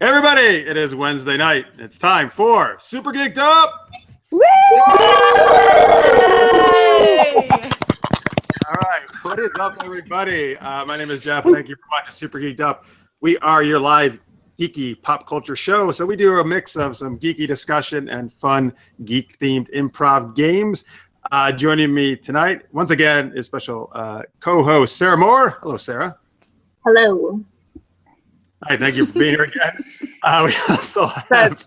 Everybody, it is Wednesday night. It's time for Super Geeked Up. Woo! All right, what is up, everybody? My name is Jeff. Thank you for watching Super Geeked Up. We are your live geeky pop culture show. So we do a mix of some geeky discussion and fun geek-themed improv games. Joining me tonight, once again, is special co-host Sarah Moore. Hello, Sarah. Hello. Hi, thank you for being here again. We also have...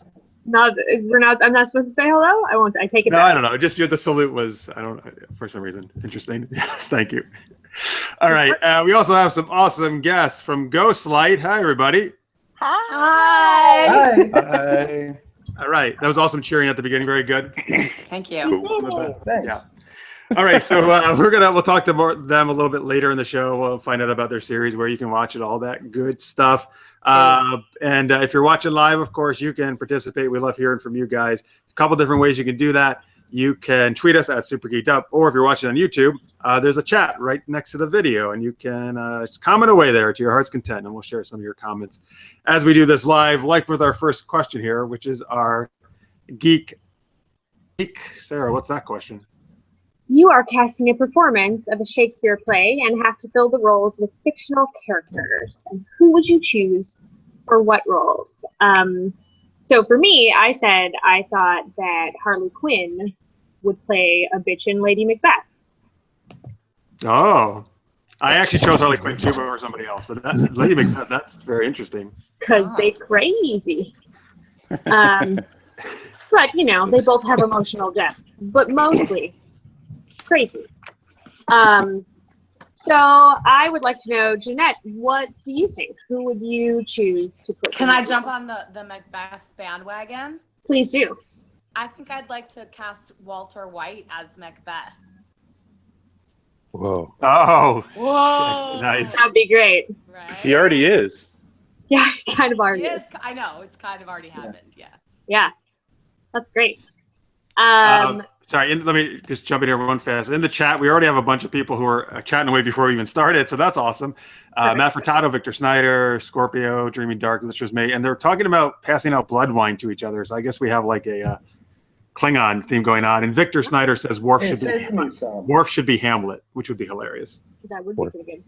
I'm not supposed to say hello? I won't. I take it back. I don't know. Just the salute was, for some reason, interesting. Yes, thank you. All right. We also have some awesome guests from Ghostlight. Hi, everybody. Hi. Hi. All right. That was awesome cheering at the beginning. Very good. Thank you. Thanks. Yeah. All right. So we'll talk to them a little bit later in the show. We'll find out about their series, where you can watch it, all that good stuff. And if you're watching live, of course, you can participate. We love hearing from you guys. A couple different ways you can do that. You can tweet us at Super Geeked Up, or if you're watching on YouTube, there's a chat right next to the video, and you can just comment away there to your heart's content, and we'll share some of your comments as we do this live, like with our first question here, which is our geek. Sarah, what's that question? You are casting a performance of a Shakespeare play and have to fill the roles with fictional characters. And who would you choose for what roles? So for me, I said I thought that Harley Quinn would play a bitchin' Lady Macbeth. Oh, I actually chose Harley Quinn too over somebody else, but that Lady Macbeth, that's very interesting. Because they crazy. But, you know, they both have emotional depth, but mostly crazy. So I would like to know, Jeanette, what do you think? Who would you choose to put? Can I jump on the Macbeth bandwagon? Please do. I think I'd like to cast Walter White as Macbeth. Whoa. Oh, Whoa! nice. That'd be great. Right? He already is. Yeah, kind of already. Yes, I know. It's kind of already happened. Yeah. Yeah, that's great. Sorry, let me just jump in here one fast. In the chat, we already have a bunch of people who are chatting away before we even started, so that's awesome. Matt Furtado, Victor Snyder, Scorpio, Dreaming Dark, this was me, and they're talking about passing out blood wine to each other. So I guess we have like a Klingon theme going on. And Victor Snyder says Worf should be Hamlet, which would be hilarious. That would be pretty good.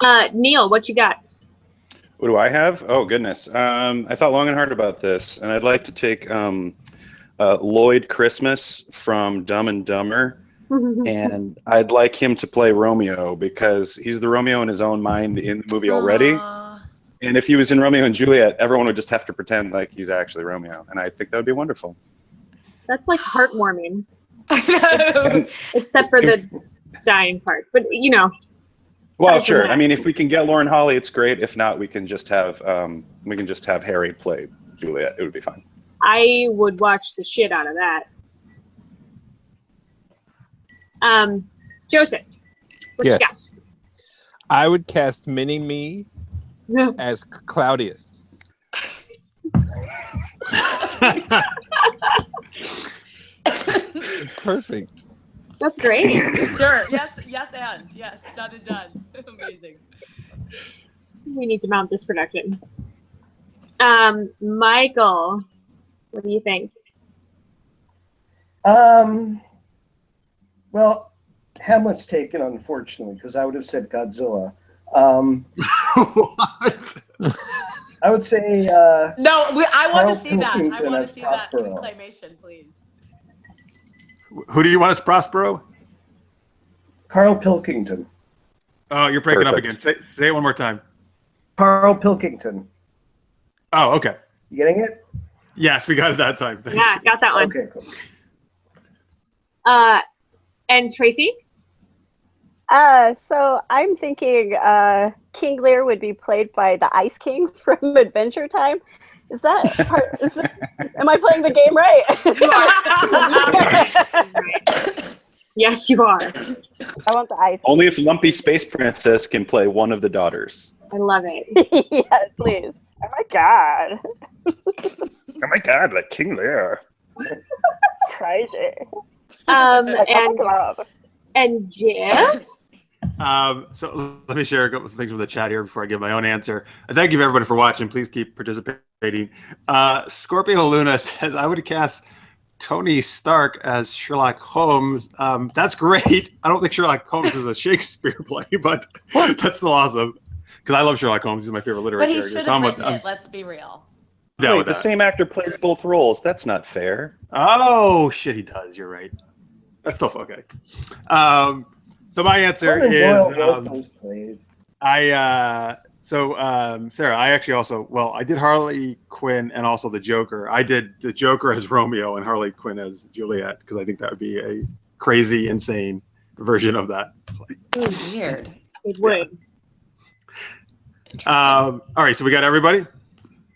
Yeah. Neil, what you got? What do I have? Oh, goodness. I thought long and hard about this, and I'd like to take Lloyd Christmas from Dumb and Dumber, and I'd like him to play Romeo because he's the Romeo in his own mind in the movie already. And if he was in Romeo and Juliet, everyone would just have to pretend like he's actually Romeo, and I think that would be wonderful. That's like heartwarming. Except for the dying part, but you know. Well, sure. I mean, if we can get Lauren Holly, it's great. If not, we can just have Harry play Juliet. It would be fine. I would watch the shit out of that. Joseph, what you got? I would cast Mini-Me as Claudius. Perfect. That's great. Sure. Yes, and yes, done and done. Amazing. We need to mount this production. Michael, what do you think? Well, Hamlet's taken, unfortunately, because I would have said Godzilla. What? I would say No, I want to see that. I Pilkington want as to see that Prospero. claymation, please. Who do you want as Prospero? Carl Pilkington. Oh, you're breaking Perfect. up again. Say it one more time. Carl Pilkington. Oh, okay. You getting it? Yes, we got it that time. Thank Yeah, you. got that one. Okay, cool. And Tracy? So I'm thinking King Lear would be played by the Ice King from Adventure Time. Is that part? Am I playing the game right? Yes, you are. I want the Ice King. Only if Lumpy Space Princess can play one of the daughters. I love it. Yes, please. Oh my god. Oh my god, like King Lear. Crazy. And love. And Jeff? So let me share a couple of things from the chat here before I give my own answer. And thank you everybody for watching. Please keep participating. Scorpio Luna says, I would cast Tony Stark as Sherlock Holmes. That's great. I don't think Sherlock Holmes is a Shakespeare play, but that's still awesome. Because I love Sherlock Holmes. He's my favorite literary But he character. should have written it, let's be real. Wait, the same actor plays both roles. That's not fair. Oh, shit, he does. You're right. That's still okay. So my answer is Sarah, I actually also, I did Harley Quinn and also the Joker. I did the Joker as Romeo and Harley Quinn as Juliet because I think that would be a crazy, insane version of that play. Ooh, weird. It would. All right, so we got everybody?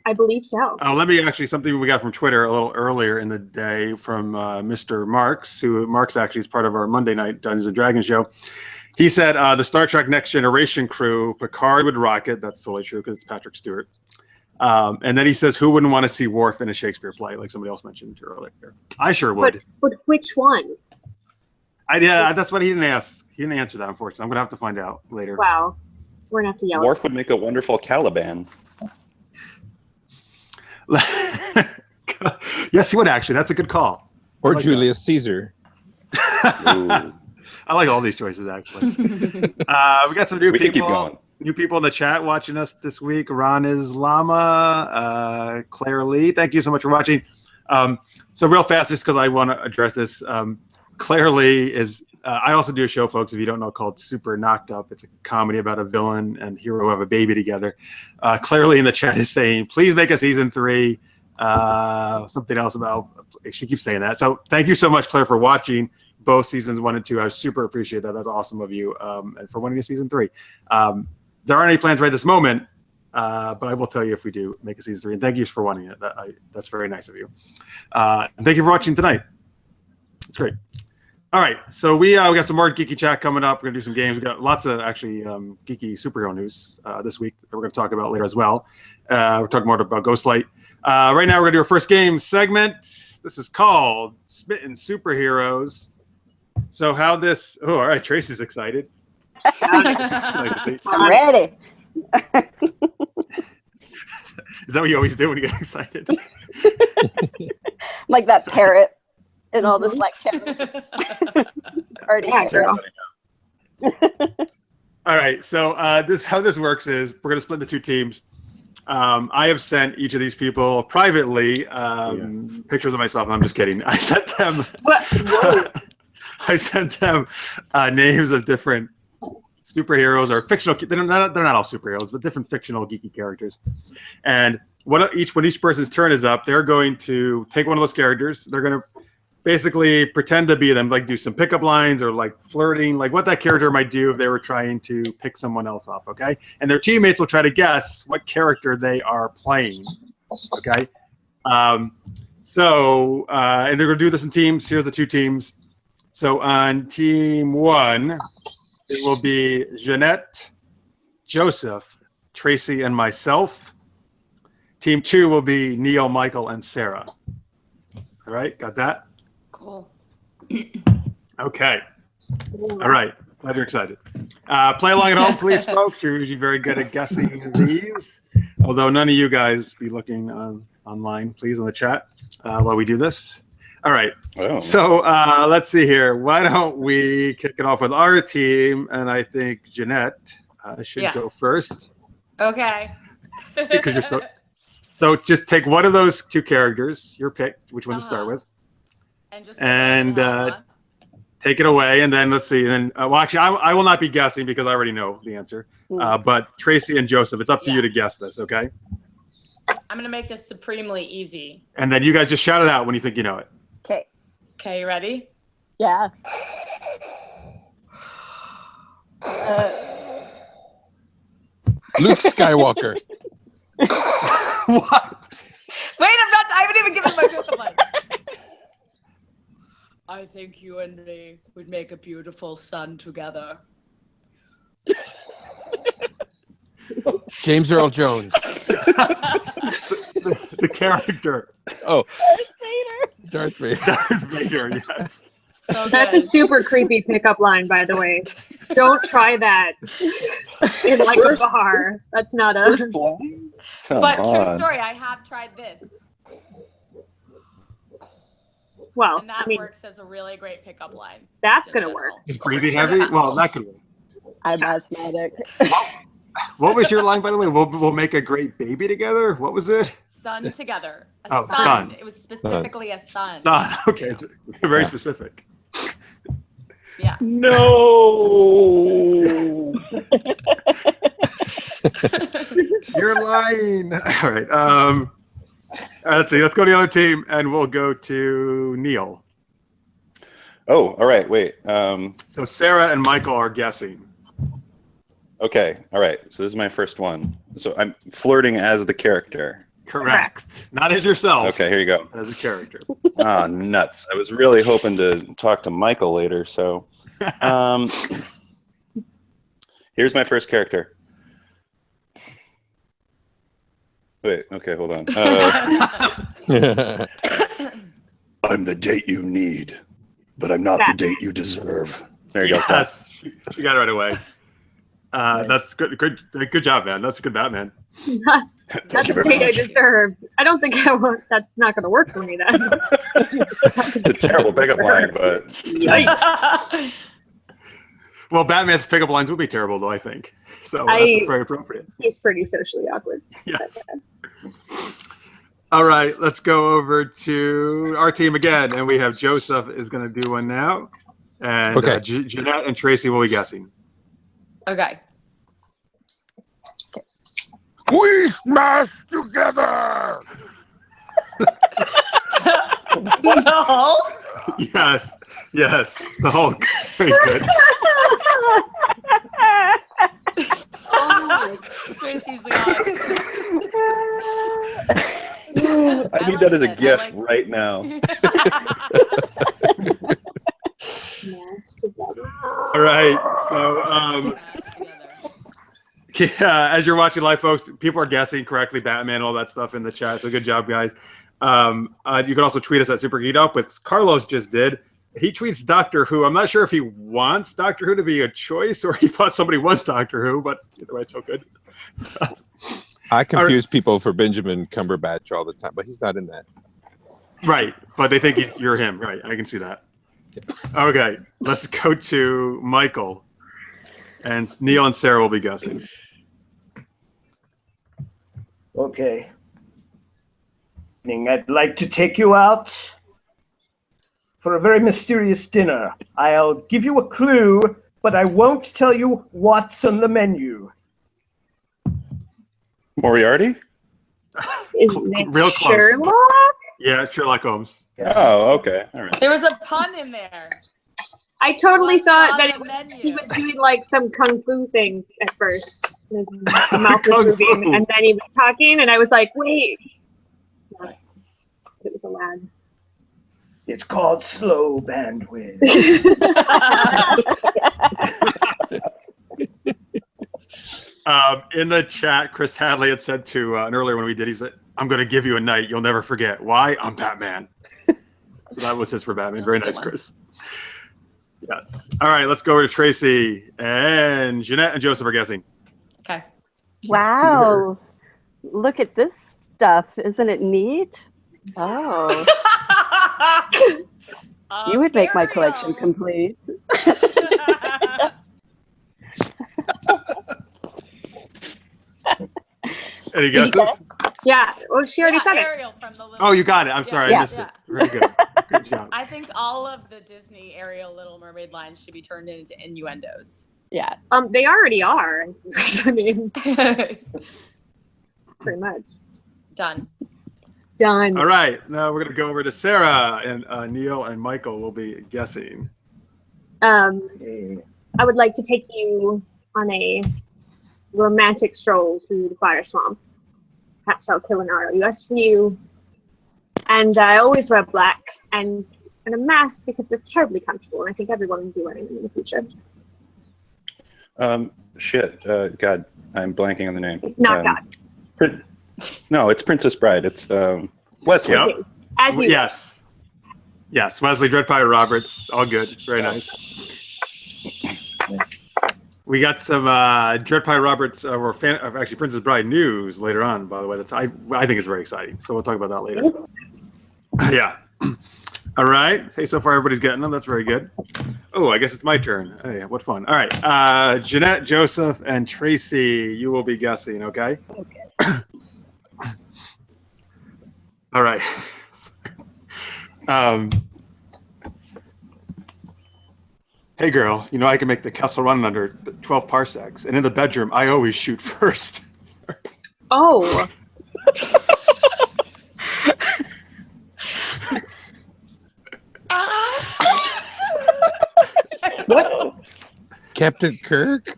I believe so. Let me actually, something we got from Twitter a little earlier in the day from Mr. Marks, Marks actually is part of our Monday night Dungeons and Dragons show. He said the Star Trek Next Generation crew, Picard would rock it. That's totally true because it's Patrick Stewart. And then he says, who wouldn't want to see Worf in a Shakespeare play, like somebody else mentioned earlier? I sure would. But which one? That's what he didn't ask. He didn't answer that, unfortunately. I'm going to have to find out later. Wow. We're going to have to yell. Worf would make a wonderful Caliban. Yes, he would actually. That's a good call. Or like Julius Caesar. I like all these choices, actually. We got some new people. New people in the chat watching us this week. Ron Islama, Claire Lee. Thank you so much for watching. So real fast, just because I want to address this. Claire Lee is, I also do a show, folks, if you don't know, called Super Knocked Up. It's a comedy about a villain and hero who have a baby together. Claire Lee in the chat is saying, please make a season 3. Something else about, she keeps saying that. So thank you so much, Claire, for watching both seasons 1 and 2. I super appreciate that. That's awesome of you. And for wanting a season 3. There aren't any plans right this moment, but I will tell you if we do make a season 3. And thank you for wanting it. That's very nice of you. And thank you for watching tonight. It's great. All right, so we got some more geeky chat coming up. We're gonna do some games. We got lots of actually geeky superhero news this week that we're gonna talk about later as well. We're talking more about Ghostlight. Right now, we're gonna do our first game segment. This is called Smitten Superheroes. So how this? Oh, all right, Tracy's excited. Nice to see. I'm ready. Is that what you always do when you get excited? Like that parrot and all this like already. Yeah, girl. All right, so how this works is we're gonna split the 2 teams. I have sent each of these people privately pictures of myself. And I'm just kidding. I sent them. I sent them names of different superheroes or fictional. They're not all superheroes, but different fictional geeky characters. And when each person's turn is up, they're going to take one of those characters. They're going to basically pretend to be them, like do some pickup lines or like flirting, like what that character might do if they were trying to pick someone else up. Okay, and their teammates will try to guess what character they are playing. Okay, and they're going to do this in teams. Here's the 2 teams. So on team 1, it will be Jeanette, Joseph, Tracy, and myself. Team 2 will be Neil, Michael, and Sarah. All right, got that? Cool. Okay. All right. Glad you're excited. Play along at home, please, folks. You're usually very good at guessing these. Although none of you guys be looking online, please, in the chat while we do this. All right. Oh. So let's see here. Why don't we kick it off with our team? And I think Jeanette should go first. Okay. Because you're so just take one of those 2 characters, your pick, which one to start with. And take it away. And then let's see. Then, actually, I will not be guessing because I already know the answer. But Tracy and Joseph, it's up to you to guess this, okay? I'm going to make this supremely easy. And then you guys just shout it out when you think you know it. Okay. Okay, you ready? Yeah. Luke Skywalker. What? Wait, I haven't even given my fifth one. I think you and me would make a beautiful son together. James Earl Jones. The character. Oh. Darth Vader. Darth Vader. Darth Vader, yes. So That's a super creepy pickup line, by the way. Don't try that in like a bar. That's not a. Come But true on. story, I have tried this, Well, and that I mean, works as a really great pickup line. that's in gonna general. work. Is breathing heavy? Well, that could work. I'm asthmatic. What was your line, by the way? We'll make a great baby together. What was it? Sun together. A Oh, sun. sun. It was specifically a sun. Son. Okay, You it's know. very Yeah. specific. Yeah. No. You're lying. All right. Let's see. Let's go to the other team, and we'll go to Neil. Oh, all right. Wait. So Sarah and Michael are guessing. Okay. All right. So this is my first one. So I'm flirting as the character. Correct. Not as yourself. Okay. Here you go. As a character. Ah, nuts. I was really hoping to talk to Michael later. So, here's my first character. Wait. Okay. Hold on. I'm the date you need, but I'm not the date you deserve. There you go. Yes, she got it right away. That's good. Good job, man. That's a good Batman. That's the date I deserve. I don't think that's not going to work for me then. It's a terrible pickup line, but Yikes. Well, Batman's pickup lines would be terrible, though, I think. So that's very appropriate. He's pretty socially awkward. Yes. All right, let's go over to our team again, and we have Joseph is going to do one now, and Okay. Jeanette and Tracy will be guessing. Okay. We smash together. No. Yes, the Hulk. Very good. Tracy's the guy. I need that as a like it. gift right now. All right, so yeah, as you're watching live, folks, people are guessing correctly Batman, all that stuff in the chat. So good job, guys. You can also tweet us at Super Geeked Up, which Carlos just did. He tweets Doctor Who. I'm not sure if he wants Doctor Who to be a choice or he thought somebody was Doctor Who, but either way, it's so good. I confuse people for Benjamin Cumberbatch all the time, but he's not in that. Right, but they think you're him. Right, I can see that. Okay, let's go to Michael. And Neil and Sarah will be guessing. Okay. I'd like to take you out for a very mysterious dinner. I'll give you a clue, but I won't tell you what's on the menu. Moriarty? Isn't it Real close. Sherlock? Yeah, Sherlock Holmes. Oh, okay. All right. There was a pun in there. I totally What's thought on that the he menu? was doing like some kung fu thing at first. His mouth Kung was moving, fu. and then he was talking, and I was like, "Wait!" No, it was a lad. It's called slow bandwidth. In the chat, Chris Hadley had said to an earlier when we did, he said, "I'm going to give you a night you'll never forget. Why? I'm Batman." So that was his for Batman. Very nice, Chris. Yes. All right, let's go over to Tracy and Jeanette and Joseph are guessing. Okay. Wow. Look at this stuff. Isn't it neat? Oh. You would make my collection complete. Any guesses? Yeah. Well, she already said it. Ariel from the Little Oh, you got it. I'm sorry, I Yeah. missed it. Very good. Good job. I think all of the Disney Ariel Little Mermaid lines should be turned into innuendos. Yeah. They already are. I mean, pretty much Done. done. All right, now we're going to go over to Sarah, and Neil and Michael will be guessing. I would like to take you on a romantic stroll through the fire swamp. Perhaps I'll kill an ROUS for you. And I always wear black and a mask because they're terribly comfortable, and I think everyone will be wearing them in the future. Shit. God, I'm blanking on the name. It's not God. No, it's Princess Bride. It's Wesley. Yep. As you Yes. Yes, Wesley, Dread Pirate Roberts, all good. Very nice. We got some Dread Pie Roberts or actually Princess Bride news later on. By the way, I think it's very exciting. So we'll talk about that later. Yeah. All right. Hey, so far everybody's getting them. That's very good. Oh, I guess it's my turn. Hey, what fun. All right. Jeanette, Joseph, and Tracy, you will be guessing, okay? Okay. All right. Hey, girl, you know I can make the Kessel run in under 12 parsecs, and in the bedroom, I always shoot first. Oh. What? Captain Kirk?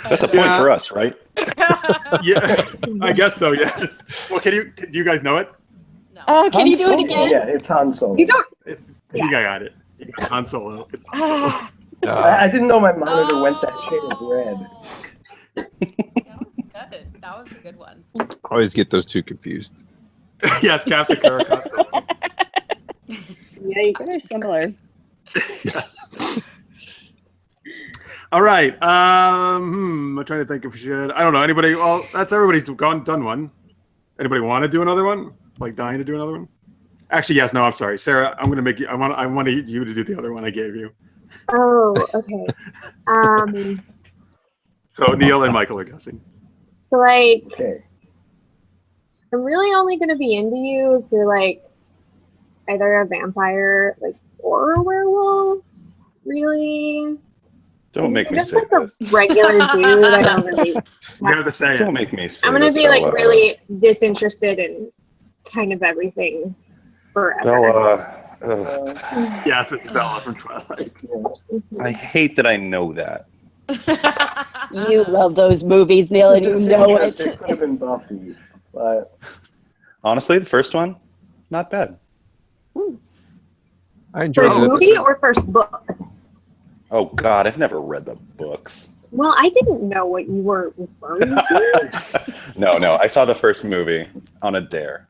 That's a point for us, right? Yeah, I guess so. Yes. Well, do you guys know it? No. Can you do it again? Yeah, it's Han Solo. You don't. You guys got it. Han Solo. It's Han Solo. I didn't know my monitor went that shade of red. That was good. That was a good one. Always get those two confused. Yes, Captain Kirk. Han Solo. Yeah, you guys are similar. All right. I'm trying to think if we should. I don't know. Anybody? Well, everybody's done one. Anybody want to do another one? Like dying to do another one? Actually, yes. No, I'm sorry, Sarah. I'm gonna make you. I want you to do the other one I gave you. Oh, okay. So Neil and Michael are guessing. So like, Okay. I'm really only gonna be into you if you're like either a vampire, like, or a werewolf. Really? Don't make me Just say like a this. regular dude. I don't really. You have to say Don't it. make me say I'm gonna this, be like Bella. really disinterested in kind of everything forever. Bella, Yes, it's Bella from Twilight. I hate that I know that. You love those movies, Neil, and you know It it. could have been Buffy, but Honestly, the first one, not bad. I enjoyed First it. movie or first book? Oh God, I've never read the books. Well, I didn't know what you were referring to. No, I saw the first movie on a dare.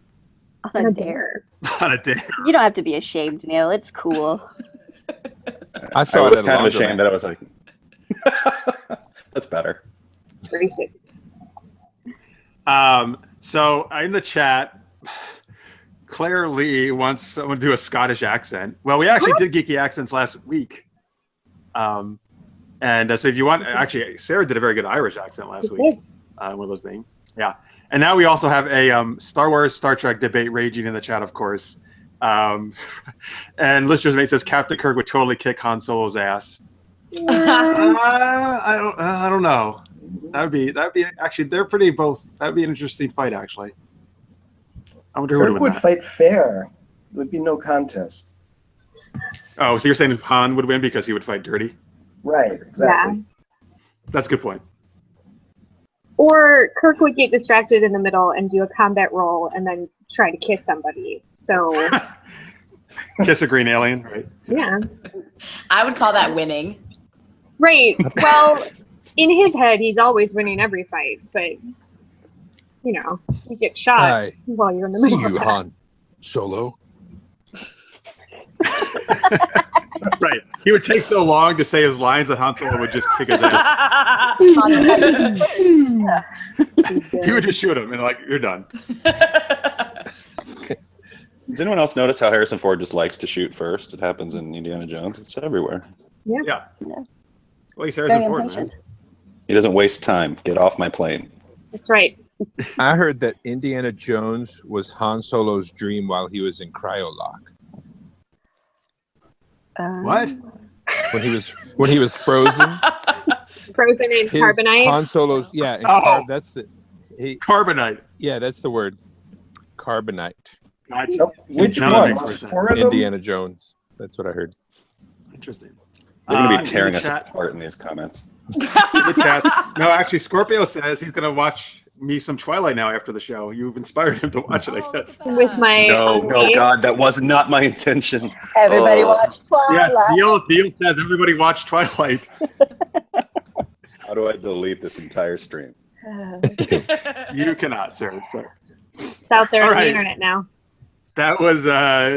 On a dare. On a day. You don't have to be ashamed, Neil. It's cool. I I saw was it at kind a of ashamed laundromat. that I was like, that's better. Tracy. So in the chat, Claire Lee wants someone to do a Scottish accent. Well, we actually did geeky accents last week. So if you want, actually, Sarah did a very good Irish accent last week. One of those things. Yeah. And now we also have a Star Wars, Star Trek debate raging in the chat, of course. And listeners mate says Captain Kirk would totally kick Han Solo's ass. I don't know. That'd be actually they're pretty both. That'd be an interesting fight actually. I wonder who Kirk would would win that. fight fair. It would be no contest. Oh, so you're saying Han would win because he would fight dirty? Right, exactly. That's a good point. Or Kirk would get distracted in the middle and do a combat roll and then try to kiss somebody. So, Kiss a green alien, right? yeah. I would call that winning. Right. Well, in his head, he's always winning every fight, but, you know, you get shot Hi. while you're in the See middle you, of that. Han Solo. Right. He would take so long to say his lines that Han Solo would just kick his ass. He would just shoot him and like, you're done. Does anyone else notice how Harrison Ford just likes to shoot first? It happens in Indiana Jones. It's everywhere. Yeah. Yeah. Well, he's Harrison Very Ford, man. impatient. He doesn't waste time. Get off my plane. That's right. I heard that Indiana Jones was Han Solo's dream while he was in cryolock. What? When he was frozen. Frozen in His carbonite. Han Solo's and Oh. that's the Carbonite. yeah, that's the word. Carbonite. Gotcha. Nope. Which None of one? makes more There's sense. 4 of them? Indiana Jones. That's what I heard. Interesting. They're going to In be tearing the us chat- apart in these comments. in the chats. No, actually, Scorpio says he's going to watch me some Twilight now after the show. You've inspired him to watch it, I guess. With my No, name. God, that was not my intention. Everybody watch Yes, Twilight. Neil says everybody watch Twilight. How do I delete this entire stream? You cannot, sir. It's out there All on right. the internet now. That was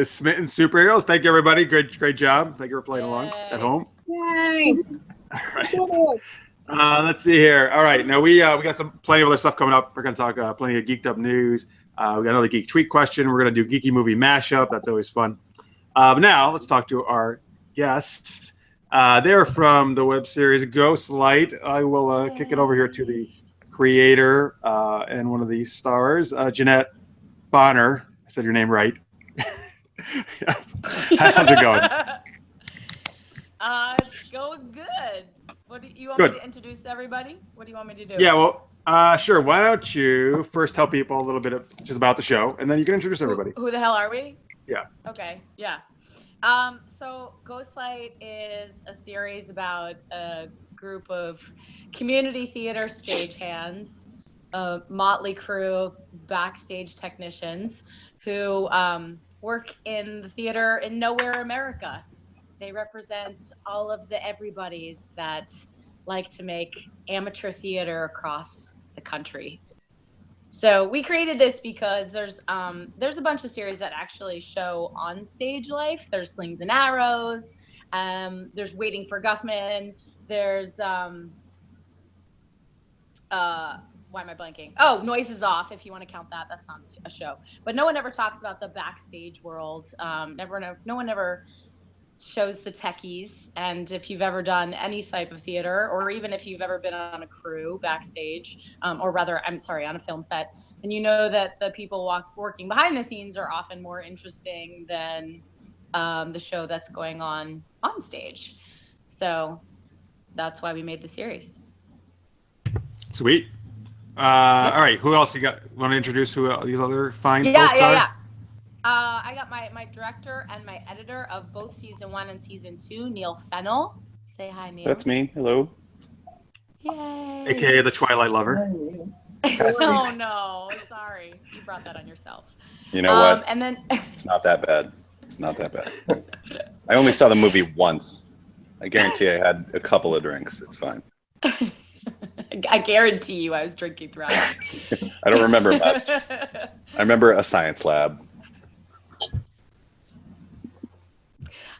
Smitten Superheroes. Thank you, everybody. Great job. Thank you for playing along at home. Yay! All right. Let's see here. All right. Now we got plenty of other stuff coming up. We're going to talk plenty of Geeked Up news. We got another Geek Tweet question. We're going to do Geeky Movie Mashup. That's always fun. But now let's talk to our guests. They're from the web series Ghostlight. I will kick it over here to the creator and one of the stars, Jeanette Bonner. I said your name right. Yes. How's it going? It's going good. What do you want me to introduce everybody? What do you want me to do? Yeah, well, sure. Why don't you first tell people a little bit just about the show, and then you can introduce everybody. Who the hell are we? Yeah. Okay. Yeah. So Ghostlight is a series about a group of community theater stagehands, a motley crew of backstage technicians who work in the theater in Nowhere, America. They represent all of the everybody's that like to make amateur theater across the country. So we created this because there's a bunch of series that actually show on stage life. There's Slings and Arrows. There's Waiting for Guffman. There's why am I blanking? Oh, Noise is Off, if you want to count that. That's not a show. But no one ever talks about the backstage world. No one ever shows the techies. And if you've ever done any type of theater, or even if you've ever been on a crew backstage, or rather, I'm sorry, on a film set, then you know that the people working behind the scenes are often more interesting than the show that's going on stage. So that's why we made the series. Sweet. All right. Who else you got? Want to introduce who these other fine folks are? Yeah. I got my director and my editor of both season 1 and season 2, Neil Fennell. Say hi, Neil. That's me. Hello. Yay. AKA the Twilight Lover. Oh no, sorry. You brought that on yourself. You know what? And then It's not that bad. It's not that bad. I only saw the movie once. I guarantee I had a couple of drinks. It's fine. I guarantee you I was drinking throughout. I don't remember much. I remember a science lab.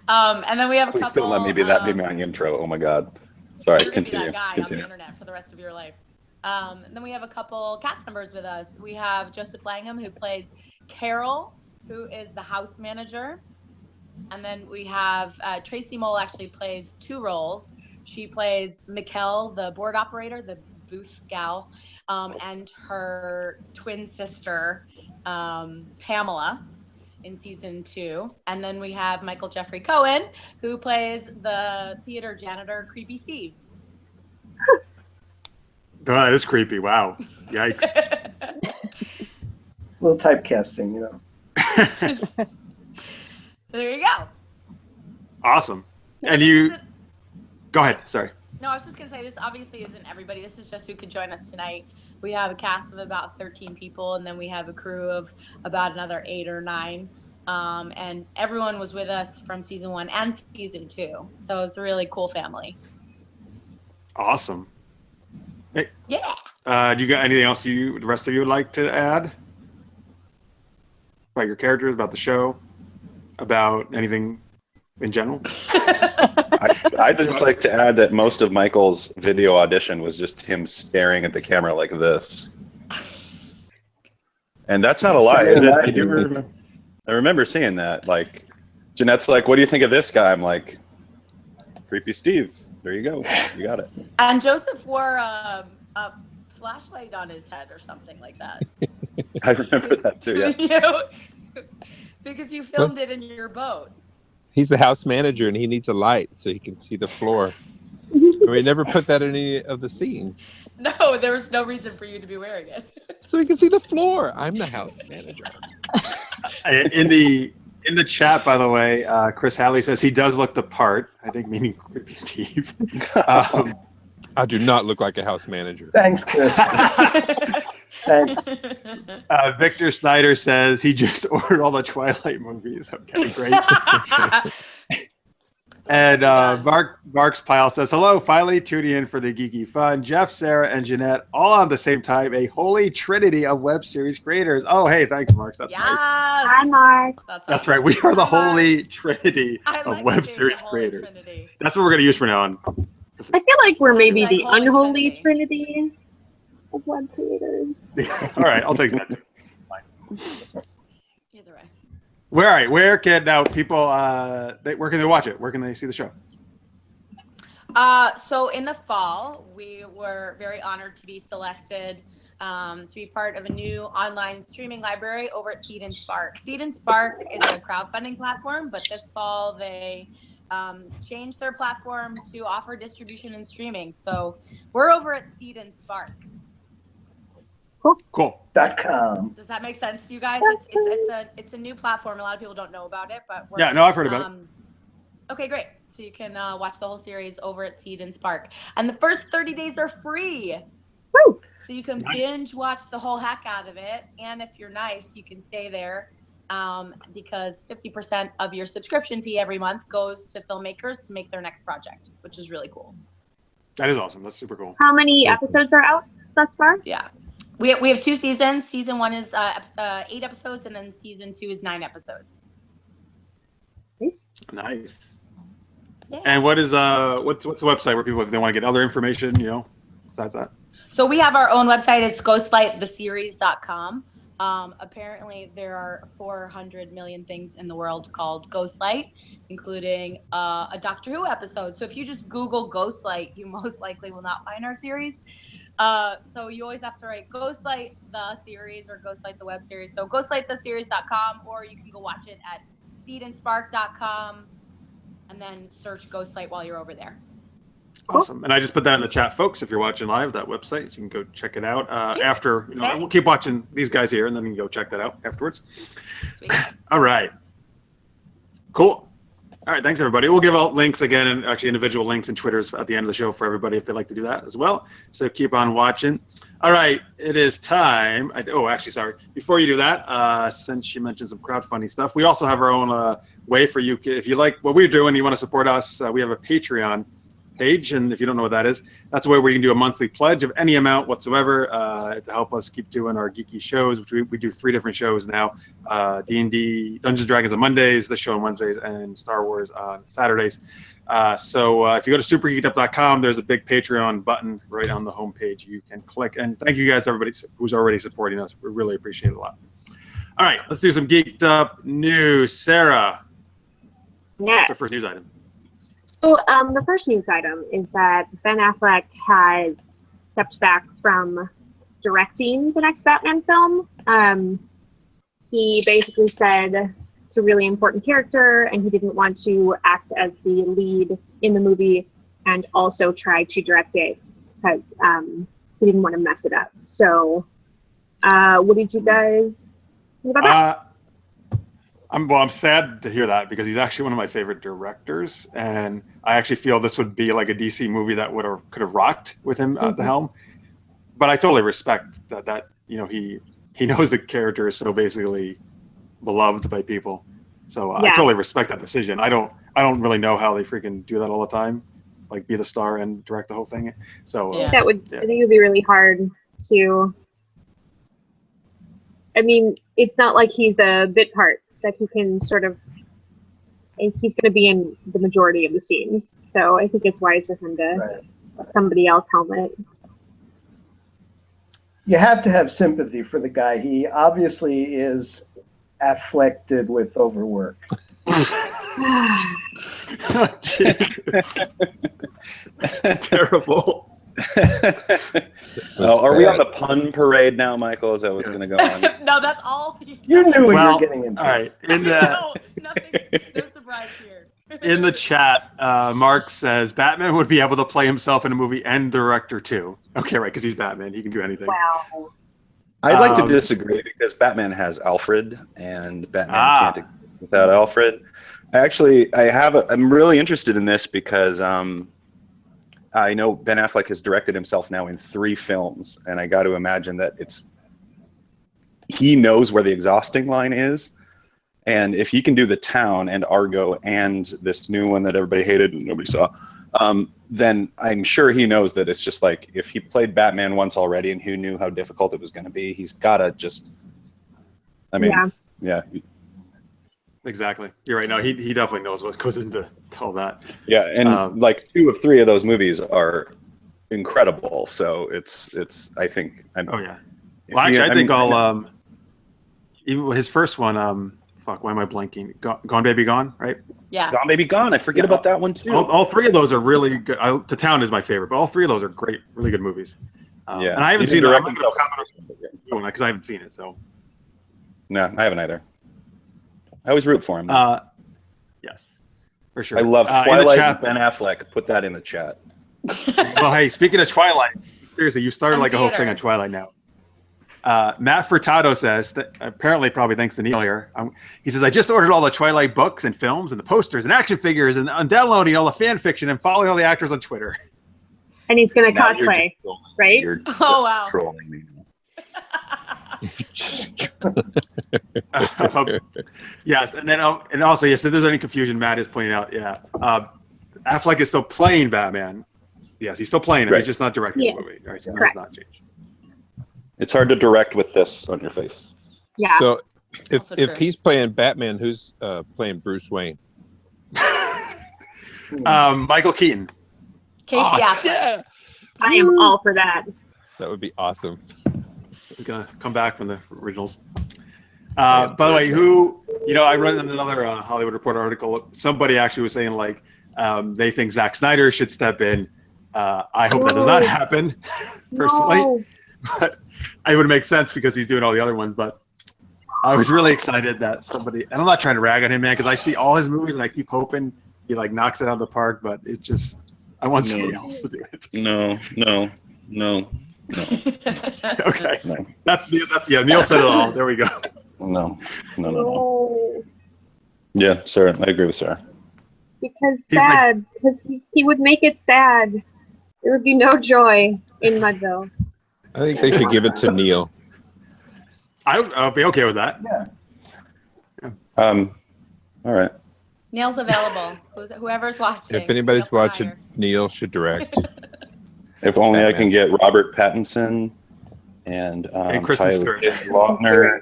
And then we have a Please couple. don't let me be that be my intro. Oh my God. Sorry, You're gonna continue. be that guy Continue. on the internet for the rest of your life. And then we have a couple cast members with us. We have Joseph Langham, who plays Carol, who is the house manager. And then we have Tracy Mull actually plays 2 roles. She plays Mikkel, the board operator, the booth gal, and her twin sister, Pamela, in season 2. And then we have Michael Jeffrey Cohen, who plays the theater janitor, Creepy Steve. Oh, that is creepy. Wow. Yikes. A little typecasting, you know. There you go. Awesome. And you go ahead. Sorry. No, I was just going to say, this obviously isn't everybody. This is just who could join us tonight. We have a cast of about 13 people, and then we have a crew of about another 8 or 9. And everyone was with us from season 1 and season 2. So it's a really cool family. Awesome. Hey. Yeah. Do you got anything else the rest of you would like to add? About your characters, about the show, about anything in general? I'd just like to add that most of Michael's video audition was just him staring at the camera like this. And that's not a lie, is it? I remember seeing that. Like, Jeanette's like, what do you think of this guy? I'm like, Creepy Steve. There you go. You got it. And Joseph wore a flashlight on his head or something like that. I remember that too, yeah. You know, because you filmed it in your boat. He's the house manager and he needs a light so he can see the floor. We never put that in any of the scenes. No, there was no reason for you to be wearing it. So he can see the floor. I'm the house manager. In the chat, by the way, Chris Halley says he does look the part. I think meaning Creepy Steve. I do not look like a house manager. Thanks, Chris. Thanks. Victor Snyder says he just ordered all the Twilight movies. Okay, great. And Mark's Pile says, hello, finally tuning in for the geeky fun. Jeff, Sarah, and Jeanette all on the same time, a holy trinity of web series creators. Oh, hey, thanks, Mark. That's nice. Hi, Mark. That's right. We are the holy trinity of web series creators. Trinity. That's what we're going to use from now on. I feel like we're maybe like the holy unholy trinity. trinity of web creators. All right, I'll take that too. Either way. Where can now people where can they watch it? Where can they see the show? So in the fall, we were very honored to be selected to be part of a new online streaming library over at Seed and Spark. Seed and Spark is a crowdfunding platform, but this fall they changed their platform to offer distribution and streaming. So we're over at Seed and Spark. Cool. .com. Does that make sense to you guys? It's a new platform. A lot of people don't know about it, but we're, I've heard about it. Okay, great. So you can watch the whole series over at Seed and Spark, and the first 30 days are free. Woo! So you can binge watch the whole heck out of it, and if you're nice, you can stay there because 50% of your subscription fee every month goes to filmmakers to make their next project, which is really cool. That is awesome. That's super cool. How many episodes are out thus far? Yeah. We have 2 seasons. Season 1 is 8 episodes, and then season 2 is 9 episodes. Nice. Yeah. And what is what's the website where people, if they want to get other information, besides that? So we have our own website. It's ghostlighttheseries.com. Apparently there are 400 million things in the world called Ghostlight, including a Doctor Who episode. So if you just Google Ghostlight, you most likely will not find our series. So you always have to write Ghostlight the series or Ghostlight the web series. So ghostlighttheseries.com, or you can go watch it at seedandspark.com and then search Ghostlight while you're over there. Awesome. And I just put that in the chat, folks. If you're watching live, that website, so you can go check it out after. We'll keep watching these guys here, and then you can go check that out afterwards. Sweet. All right. Cool. All right. Thanks, everybody. We'll give out links again, and actually individual links and Twitters at the end of the show for everybody if they'd like to do that as well. So keep on watching. All right. It is time. Sorry. Before you do that, since you mentioned some crowdfunding stuff, we also have our own way for you. If you like what we're doing and you want to support us, we have a Patreon page, and if you don't know what that is, that's a way where you can do a monthly pledge of any amount whatsoever to help us keep doing our geeky shows, which we do 3 different shows now: D&D, Dungeons and Dragons on Mondays, this show on Wednesdays, and Star Wars on Saturdays. So if you go to supergeekedup.com, there's a big Patreon button right on the homepage. You can click, and thank you guys, everybody who's already supporting us. We really appreciate it a lot. All right, let's do some Geeked Up news. Sarah, Yes. what's our first news item? So the first news item is that Ben Affleck has stepped back from directing the next Batman film. He basically said it's a really important character, and he didn't want to act as the lead in the movie and also try to direct it because he didn't want to mess it up. So what did you guys think about that? I'm sad to hear that because he's actually one of my favorite directors, and I actually feel this would be like a DC movie that could have rocked with him at the helm. But I totally respect that he knows the character is so basically beloved by people. So I totally respect that decision. I don't really know how they freaking do that all the time, like be the star and direct the whole thing. So I think it would be really hard to. I mean, it's not like he's a bit part that he can sort of, and he's going to be in the majority of the scenes. So I think it's wise for him to let somebody else helm it. You have to have sympathy for the guy. He obviously is afflicted with overwork. Jesus. That's terrible. Are we on the pun parade now, Michael? Is that what's going to go on? No, that's all. You knew what you were getting into. All right. No surprise here. In the chat, Mark says Batman would be able to play himself in a movie and director too. Okay, right, because he's Batman. He can do anything. Wow. I'd like to disagree because Batman has Alfred, and Batman can't exist without Alfred. I'm really interested in this because I know Ben Affleck has directed himself now in 3 films, and I got to imagine that he knows where the exhausting line is, And if he can do The Town and Argo and this new one that everybody hated and nobody saw, then I'm sure he knows that it's just like, if he played Batman once already and he knew how difficult it was going to be, he's got to just, I mean, yeah. Exactly. You're right. No, he definitely knows what goes into all that. Yeah, and like 2 of 3 of those movies are incredible. So it's I think. Oh yeah. Well, actually, I think I'll even his first one. Fuck, why am I blanking? Gone Baby Gone, right? Yeah. Gone Baby Gone. I forget about that one too. All 3 of those are really good. The Town is my favorite, but all 3 of those are great, really good movies. Yeah, and I haven't seen it because I haven't seen it. So. No, I haven't either. I always root for him. Yes, for sure. I love Twilight and Ben Affleck. Put that in the chat. Well, hey, speaking of Twilight, seriously, you started like a whole thing on Twilight now. Matt Furtado says that apparently, probably thanks to Neil here. He says, I just ordered all the Twilight books and films and the posters and action figures and I'm downloading all the fan fiction and following all the actors on Twitter. And he's going to cosplay, right? You're just wow. trolling me. Yes, and then and also yes, if there's any confusion, Matt is pointing out. Yeah, Affleck is still playing Batman. Yes, he's still playing him. Right. He's just not directing the movie. All right, so that's not changed. It's hard to direct with this on your face. Yeah. So Also if true. he's playing Batman, who's playing Bruce Wayne? Michael Keaton. Casey Affleck. I am all for that. That would be awesome. He's gonna come back from the originals. By the way, I read in another Hollywood Reporter article. Somebody actually was saying like they think Zack Snyder should step in. I hope that does not happen, personally. No. But it would make sense because he's doing all the other ones. But I was really excited that somebody, and I'm not trying to rag on him, man, because I see all his movies and I keep hoping he like knocks it out of the park. But it just, I want somebody else to do it. No. Okay, No. that's Neil said it all. There we go. No. No. Yeah, Sarah. I agree with Sarah. Because He's like- sad. Because he would make it sad. There would be no joy in Mudville. I think they should give it to Neil. I'll be okay with that. All right. Neil's available. Whoever's watching. If anybody's feel free to watching, hire. Neil should direct. If only I Batman. can get Robert Pattinson and Kristen Tyler Stewart. Lautner.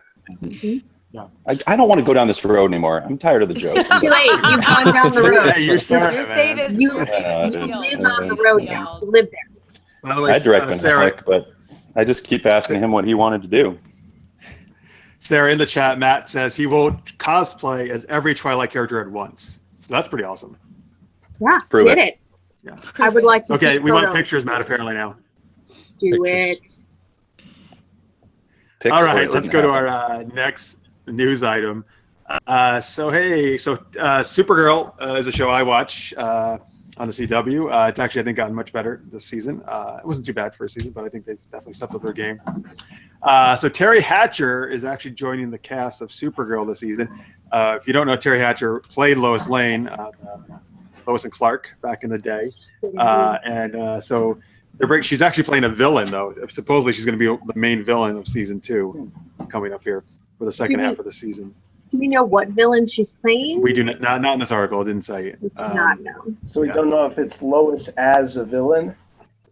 Yeah. I don't want to go down this road anymore. I'm tired of the joke. Too late. You've gone down the road. Hey, you're starting, Your man. state is You Neil. live on the road now. You live there. By the way, I direct Ben Sarah, Affleck, but I just keep asking him what he wanted to do. Sarah in the chat, Matt says he will cosplay as every Twilight character at once. So that's pretty awesome. Yeah. Prove Did it. it. Yeah. I would like to Okay, see we want photos. pictures, Matt, apparently now. Do Pictures. it. Picks All or right, it let's didn't go to happen. our next news item. Supergirl is a show I watch on the CW. It's actually, I think, gotten much better this season. It wasn't too bad for a season, but I think they've definitely stepped up their game. So Terry Hatcher is actually joining the cast of Supergirl this season. If you don't know, Terry Hatcher played Lois Lane, Lois and Clark back in the day. So she's actually playing a villain, though. Supposedly she's going to be the main villain of season 2 coming up here for the second half of the season. Do we know what villain she's playing? We do not in this article. It didn't say. We do not know. So we don't know if it's Lois as a villain.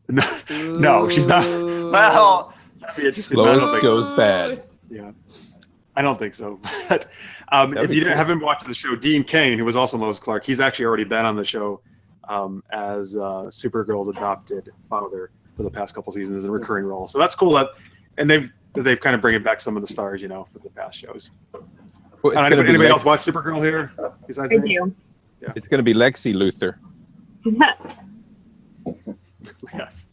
No, she's not. Well, that'd be interesting. but I don't Lois think goes so. bad. Yeah, I don't think so. But if you haven't watched the show, Dean Cain, who was also Lois Clark, he's actually already been on the show as Supergirl's adopted father for the past couple seasons as a recurring role. So that's cool. And they've kind of bringing back some of the stars, for the past shows. Well, it's gonna be Anybody else Lex- watch Supergirl here? Besides I me? do. It's going to be Lexi Luthor. Yes.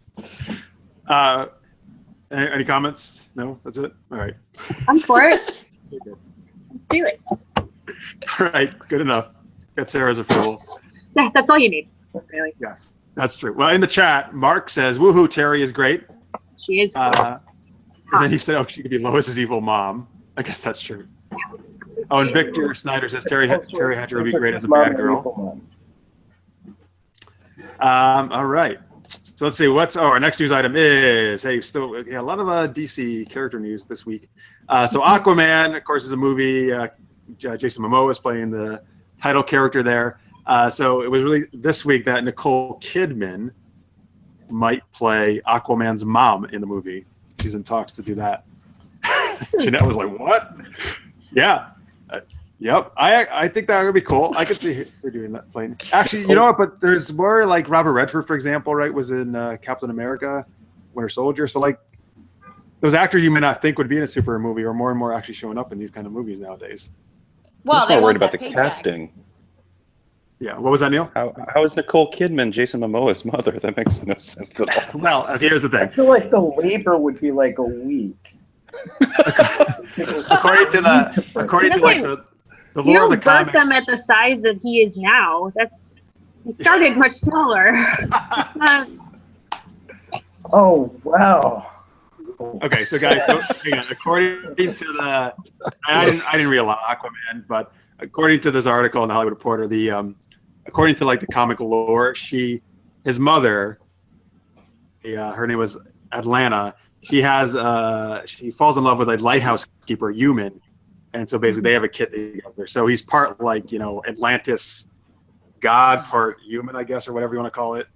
Any comments? No, that's it. All right. I'm for it. Let's do it. All right. Good enough. Got Sarah as a fool. Yeah, that's all you need. Really. Yes, that's true. Well, in the chat, Mark says, "Woohoo! Terry is great." She is. And then he said, "Oh, she could be Lois's evil mom." I guess that's true. Oh, and Victor Snyder says Terry Hatcher would be great as a bad girl. All right. So let's see. Our next news item is a lot of DC character news this week. So Aquaman, of course, is a movie Jason Momoa is playing the title character there. So it was really this week that Nicole Kidman might play Aquaman's mom in the movie. She's in talks to do that. Jeanette was like, "What?" Yeah. Yep. I think that would be cool. I could see her doing that. Playing. Actually, you know what? But there's more like Robert Redford, for example, right? Was in Captain America, Winter Soldier. So like those actors you may not think would be in a superhero movie are more and more actually showing up in these kind of movies nowadays. Well, I'm they just more worried want about the that paycheck. casting. Yeah. What was that, Neil? How is Nicole Kidman Jason Momoa's mother? That makes no sense at all. Well, here's the I thing. feel like the labor would be like a week. According to like the You lore of don't the birth comics. them at the size that he is now. He started much smaller. Oh wow. Okay, so guys, hang on. According to the, I didn't read a lot of Aquaman, but according to this article in the Hollywood Reporter, according to like the comic lore, his mother, her name was Atlanta. She falls in love with a lighthouse keeper human, and so basically they have a kid together. So he's part like Atlantis god, part human, I guess, or whatever you want to call it.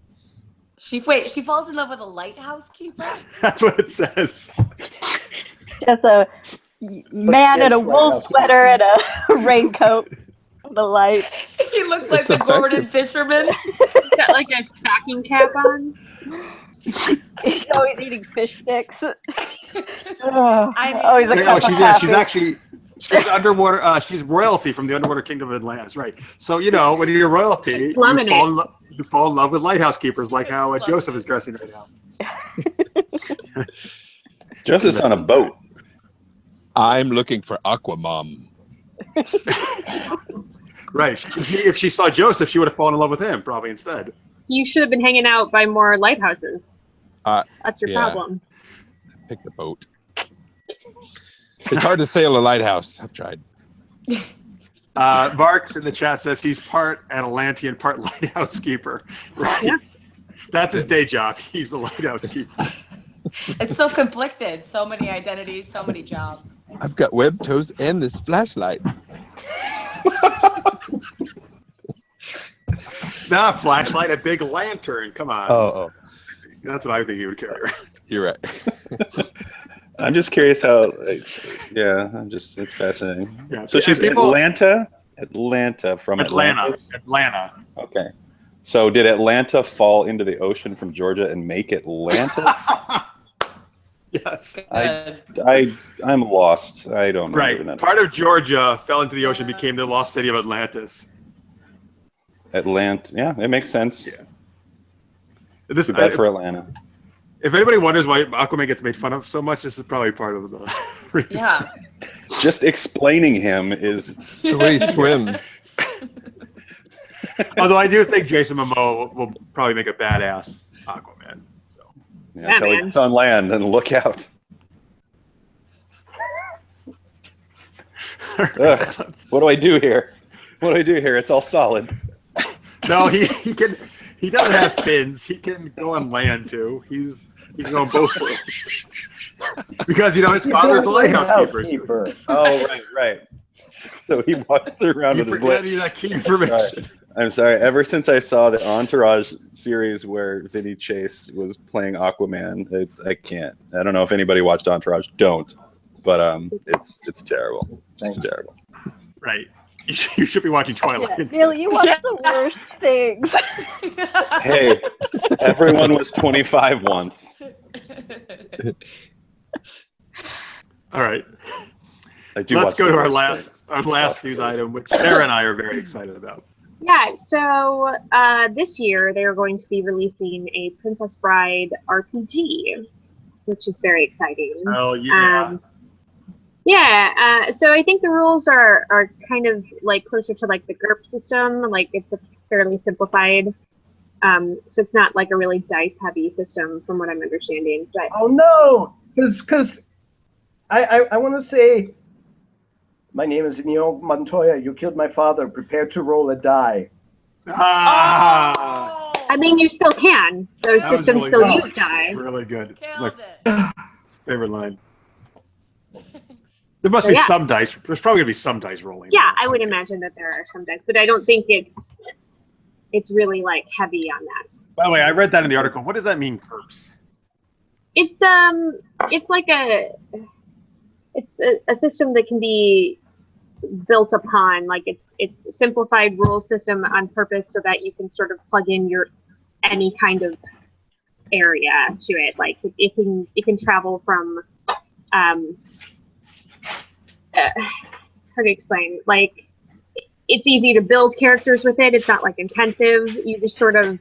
She falls in love with a lighthouse keeper? That's what it says. Just a man in a wool sweater and a raincoat. The light. He looks like It's the effective. Gordon Fisherman. He's got like a stocking cap on. He's always eating fish sticks. I mean, Always a No, cup of coffee. she's underwater. She's royalty from the underwater kingdom of Atlantis, right? So when you're royalty, She's slumming you fall in love with lighthouse keepers, like how Joseph is dressing right now. Joseph's on a boat. I'm looking for Aquamom. Right. If she saw Joseph, she would have fallen in love with him probably instead. You should have been hanging out by more lighthouses. That's your yeah. problem. Pick the boat. It's hard to sail a lighthouse. I've tried. Marks in the chat says he's part Atalantean, part lighthouse keeper. Right. Yeah. That's his day job. He's the lighthouse keeper. it's so conflicted. So many identities, so many jobs. I've got web toes and this flashlight. Not a flashlight, a big lantern. Come on. Oh. That's what I think he would carry around. You're right. I'm just curious how. It's fascinating. Yeah. So she's Atlanta from Atlanta. Atlanta. Okay. So did Atlanta fall into the ocean from Georgia and make Atlantis? Yes. I'm lost. I don't know. Right. Part of Georgia fell into the ocean, became the lost city of Atlantis. Atlanta. Yeah, it makes sense. Yeah. This Too bad for Atlanta. If anybody wonders why Aquaman gets made fun of so much, this is probably part of the reason. Yeah. Just explaining him is The way he swims. Although I do think Jason Momoa will probably make a badass Aquaman. So. Yeah, until he man. gets on land, then look out. Ugh, what do I do here? It's all solid. No, he can. He doesn't have fins. He can go on land too. He can go on both worlds. Because his father's the lighthouse keeper. Oh, right. So he walks around You with his forget leg. that key information. I'm sorry. Ever since I saw the Entourage series where Vinny Chase was playing Aquaman, I can't. I don't know if anybody watched Entourage. Don't. But it's terrible. It's terrible. Right. You should be watching Twilight. instead. Neil, you watch the worst things. Hey, everyone was 25 once. All right. I do. Let's watch go the to our worst last things. news item, which Sarah and I are very excited about. Yeah, so this year they're going to be releasing a Princess Bride RPG, which is very exciting. Oh yeah. So I think the rules are kind of like closer to like the GURP system, like it's a fairly simplified. So it's not like a really dice heavy system from what I'm understanding. But Oh no, because I want to say, my name is Neil Montoya. You killed my father. Prepare to roll a die. Ah. I mean, you still can. Those That was systems really still good. use die. Really good. It's my Killed it. favorite line. There must So, be yeah. some dice. There's probably gonna be some dice rolling. Yeah, I would imagine that there are some dice, but I don't think it's really like heavy on that. By the way, I read that in the article. What does that mean, GURPS? It's like a system that can be built upon. Like it's a simplified rules system on purpose so that you can sort of plug in any kind of area to it. Like it can travel from it's hard to explain. Like it's easy to build characters with it. It's not like intensive. You just sort of.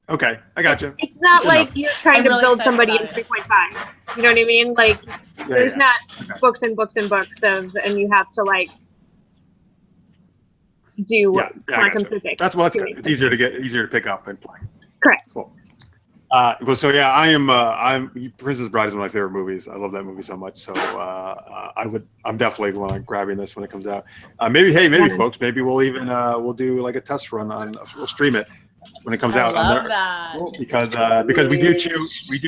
Okay, I got you. It's not Good like enough. you're trying I'm to really build excited somebody in about it. 3.5. You know what I mean? Like there's not Okay. books and books and books and you have to like do Yeah, I quantum gotcha. physics. That's well, that's to good. it. It's easier to pick up and play. Correct. Cool. Well, so yeah, I'm Princess Bride is one of my favorite movies. I love that movie so much. So I'm definitely grabbing this when it comes out. Maybe folks, maybe we'll even we'll do like a test run we'll stream it when it comes I out. love that. Because we do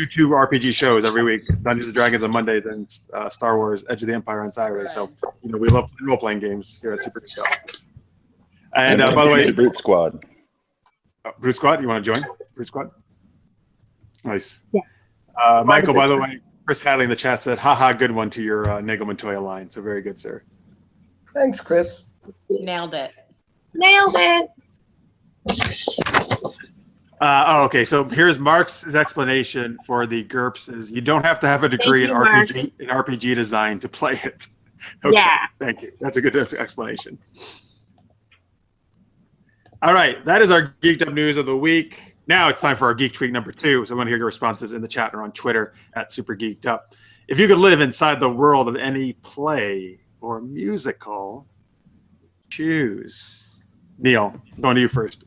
two RPG shows every week: Dungeons and Dragons on Mondays and Star Wars: Edge of the Empire on Saturdays. So we love role playing games here at Super Geeked Up. And by the way, Brute Squad. Brute Squad, you want to join Brute Squad? Nice. Yeah. Michael, by the way, Chris Hadley in the chat said, haha, good one to your Nego Montoya line. So very good, sir. Thanks, Chris. Nailed it. Nailed it. Okay. So here's Mark's explanation for the GURPS is you don't have to have a degree in Mark. RPG design to play it. Okay. Yeah. Thank you. That's a good explanation. All right. That is our Geeked Up news of the week. Now it's time for our Geek Tweet number 2. So I want to hear your responses in the chat or on Twitter at Super Geeked Up. If you could live inside the world of any play or musical, choose. Neil, going to you first.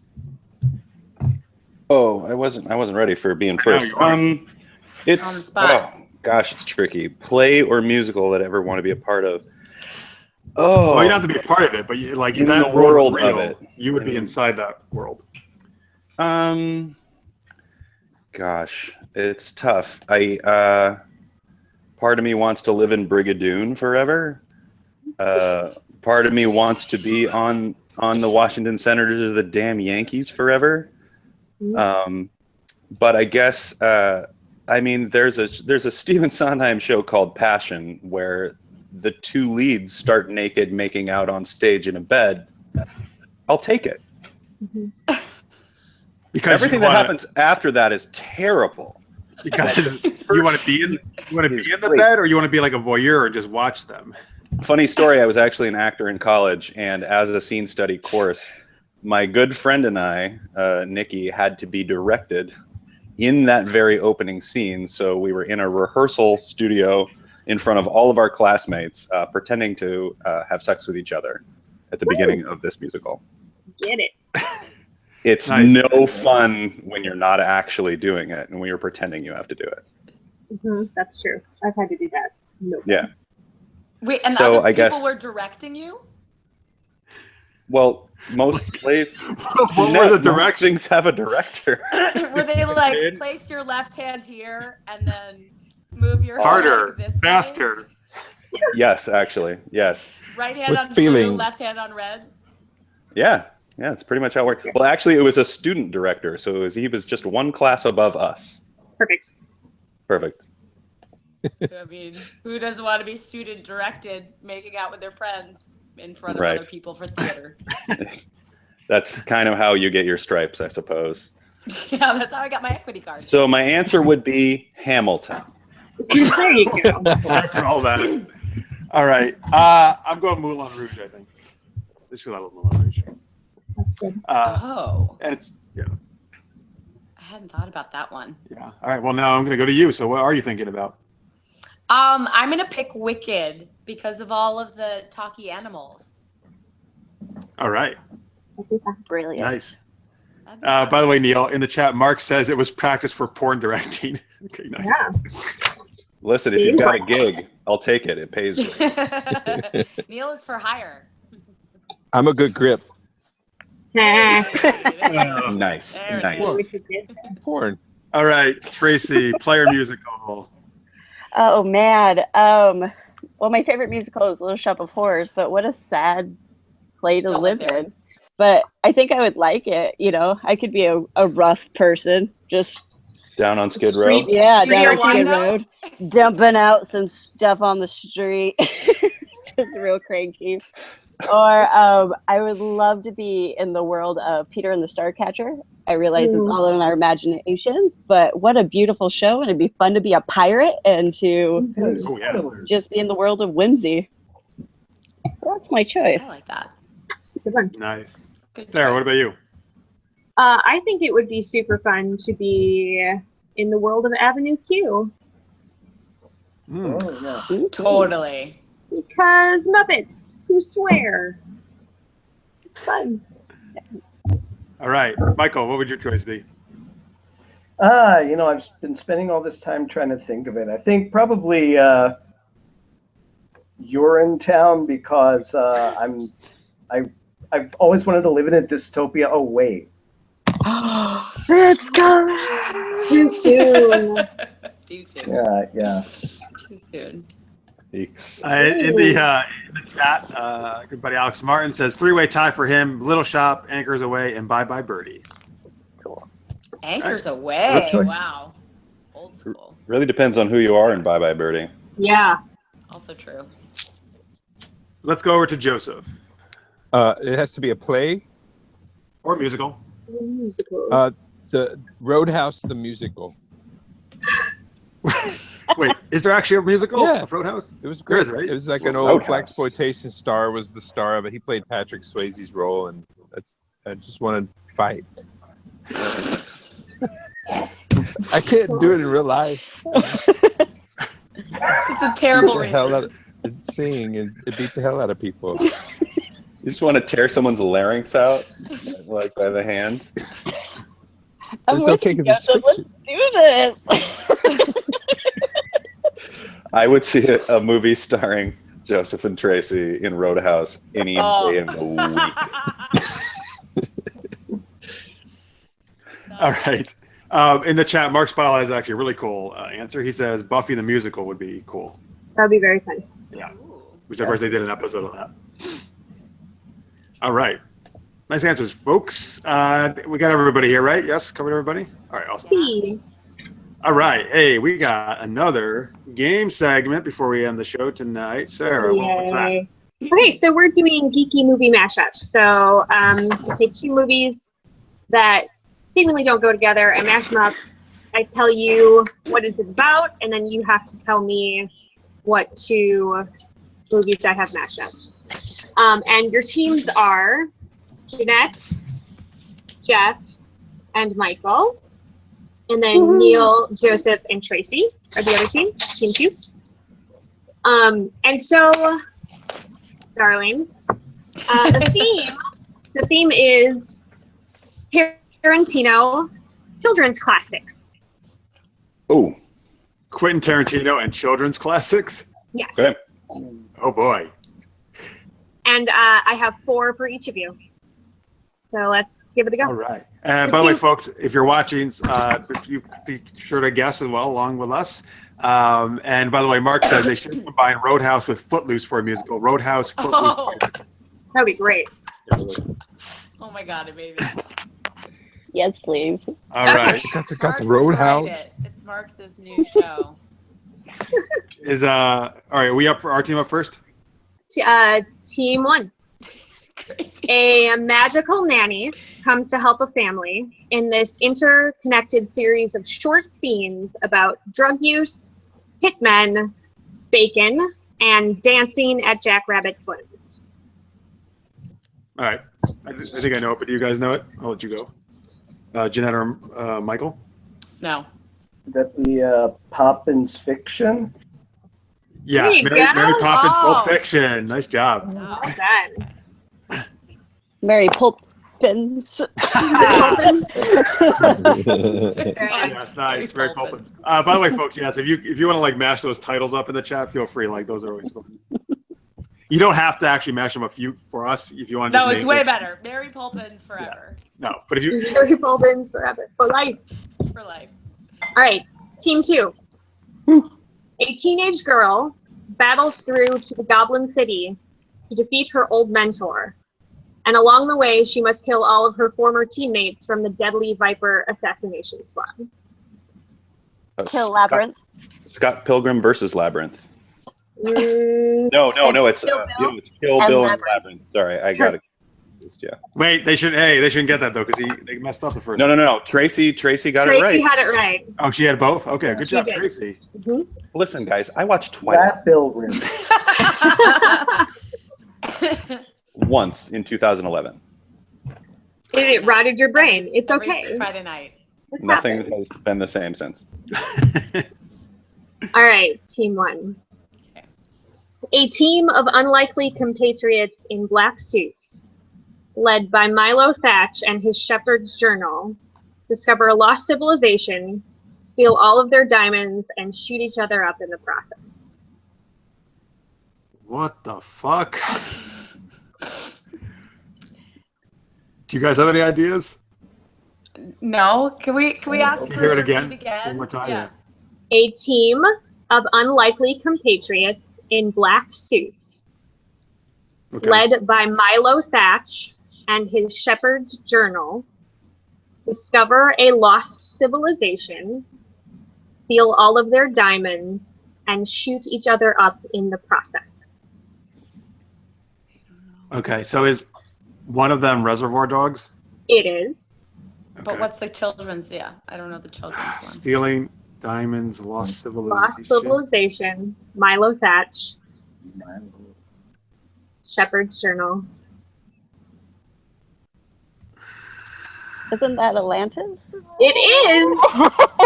Oh, I wasn't ready for being first. you are. It's On the spot. oh gosh, it's tricky. Play or musical that I ever want to be a part of. Oh, Well, you don't have to be a part of it, but you, like In if that the world world was of real, it. you would be inside that world. Gosh, it's tough. Part of me wants to live in Brigadoon forever. Part of me wants to be on the Washington Senators of the damn Yankees forever. But I guess there's a Stephen Sondheim show called Passion where the two leads start naked making out on stage in a bed. I'll take it. Because Everything that happens after that is terrible. Because you want to be in the great. bed, or you want to be like a voyeur and just watch them. Funny story, I was actually an actor in college, and as a scene study course, my good friend and I, Nikki, had to be directed in that very opening scene. So we were in a rehearsal studio in front of all of our classmates, pretending to have sex with each other at the beginning of this musical. Get it. It's Nice. no fun when you're not actually doing it and when you're pretending you have to do it. That's true. I've had to do that. No. Yeah. Wait, and So other I people guess- were directing you? Well, most plays, What were the most directions? things have a director. Were they like, place your left hand here and then move your Harder, leg this way? faster. Yes, actually, yes. Right hand With on blue, feeling. left hand on red? Yeah, it's pretty much how it works. Well, actually, it was a student director, so he was just one class above us. Perfect. Perfect. I mean, who doesn't want to be student directed, making out with their friends in front of Right. other people for theater? That's kind of how you get your stripes, I suppose. Yeah, that's how I got my equity card. So my answer would be Hamilton. There you go. After all that. All right. I'm going Moulin Rouge, I think. This is a little Moulin Rouge. That's good. Oh, And it's, yeah. I hadn't thought about that one. Yeah. All right. Well, now I'm going to go to you. So what are you thinking about? I'm gonna pick Wicked because of all of the talky animals. All right. Brilliant. Nice. That'd be By the way, Neil, in the chat, Mark says it was practice for porn directing. Okay, nice. Yeah. Listen, if you've got a gig, I'll take it. It pays good. fun. Neil is for hire. I'm a good grip. Nice. There it Nice. is. We should get that. Porn. All right, Tracy, player musical. Oh man. Well, my favorite musical is Little Shop of Horrors, but what a sad play to Don't live live there. in. But I think I would like it. I could be a rough person, just Down on Skid Row. down on Skid Wino? Road, dumping out some stuff on the street, just real cranky. Or I would love to be in the world of Peter and the Starcatcher. I realize it's all in our imaginations, but what a beautiful show, and it'd be fun to be a pirate and to Oh, yeah. just be in the world of whimsy. That's my choice. I like that. Good one. Nice. Good Sarah, choice. what about you? I think it would be super fun to be in the world of Avenue Q. Oh, yeah. Totally. Because Muppets who swear. Fun. All right. Michael, what would your choice be? I've been spending all this time trying to think of it. I think probably Urinetown because I've always wanted to live in a dystopia. Oh wait. It's coming. Too soon. Too soon. Yeah. Too soon. Eeks. In the chat, good buddy Alex Martin says three-way tie for him. Little Shop, Anchors Away, and Bye Bye Birdie. Anchors Away. choice. Wow. Old school. Really depends on who you are in Bye Bye Birdie. Yeah. Also true. Let's go over to Joseph. It has to be a play. Or musical. Musical. The Roadhouse the musical. Wait, is there actually a musical Yeah. of Roadhouse? It was There great. is, right? It was like an old Roadhouse. blaxploitation star was the star of it. He played Patrick Swayze's role, and I just want to fight. I can't do it in real life. It's a terrible Beat the hell reason. out of, sing and it beat the hell out of people. You just want to tear someone's larynx out, like by the hand. I'm It's with okay you, 'cause it's Joseph. Let's fiction. do this. I would see a movie starring Joseph and Tracy in Roadhouse any day in the week. All right. In the chat, Mark Spile has actually a really cool answer. He says Buffy the Musical would be cool. That would be very fun. Yeah. Ooh. Which, of course, they did an episode of that. All right. Nice answers, folks. We got everybody here, right? Yes? Covered everybody? All right, awesome. Hey. All right. Hey, we got another game segment before we end the show tonight. Sarah, what's that? Yay. Okay, so we're doing Geeky Movie Mashup. So we take two movies that seemingly don't go together and mash them up. I tell you what is it about, and then you have to tell me what two movies I have mashed up. And your teams are Jeanette, Jeff, and Michael. And then Neil, Joseph, and Tracy are the other team, team two. And so, darlings, the theme is Tarantino children's classics. Oh, Quentin Tarantino and children's classics? Yes. okay. Oh, boy. And I have 4 for each of you. So let's give it a go. All right. And by the way, folks, if you're watching, you be sure to guess as well along with us. And by the way, Mark says they should combine Roadhouse with Footloose for a musical. Roadhouse, Footloose. Oh. That'd be great. Oh my god, amazing. Yes, please. All right. Got the Mark's Roadhouse. tried it. It's Mark's new show. All right, are we up for our team up first? Team 1. Crazy. A magical nanny comes to help a family in this interconnected series of short scenes about drug use, hitmen, bacon, and dancing at Jack Rabbit Slim's. All right. I think I know it, but do you guys know it? I'll let you go. Jeanette or Michael? No. That the Poppins fiction. Yeah, There you Mary go. Poppins, Oh. Pulp Fiction. Nice job. Well done. Mary Poppins. Yes, nice. Very Poppins. By the way, folks, yes, if you want to like mash those titles up in the chat, feel free. Like those are always fun. You don't have to actually mash them for us if you want to. No, just it's name way it. better. Mary Poppins forever. No, but if you Mary Poppins forever for life. For life. All right, team 2. A teenage girl battles through to the Goblin City to defeat her old mentor. And along the way, she must kill all of her former teammates from the deadly Viper assassination squad. Kill Labyrinth. Scott Pilgrim versus Labyrinth. No, it's Kill Bill? it's Kill Bill and Labyrinth. Sorry, I got it. Yeah. Wait, they shouldn't get that though because they messed up the first. No. Tracy got it right. Tracy had it right. Oh, she had both. Okay, good job, did. Tracy. Mm-hmm. Listen, guys, I watched Twilight Pilgrim. once in 2011. It rotted your brain. It's okay. Every Friday night. It Nothing happens. has been the same since. All right, team one. A team of unlikely compatriots in black suits, led by Milo Thatch and his Shepherd's Journal, discover a lost civilization, steal all of their diamonds, and shoot each other up in the process. What the fuck? Do you guys have any ideas? No, can we ask? Can you hear it again? Again? One more time. Yeah. A team of unlikely compatriots in black suits, Okay. led by Milo Thatch and his Shepherd's Journal, discover a lost civilization, steal all of their diamonds, and shoot each other up in the process. Okay, so is one of them Reservoir Dogs? It is. Okay. But what's the children's? Yeah, I don't know the children's one. Stealing diamonds, lost civilization. Lost civilization, Milo Thatch, Shepherd's Journal. Isn't that Atlantis? It is.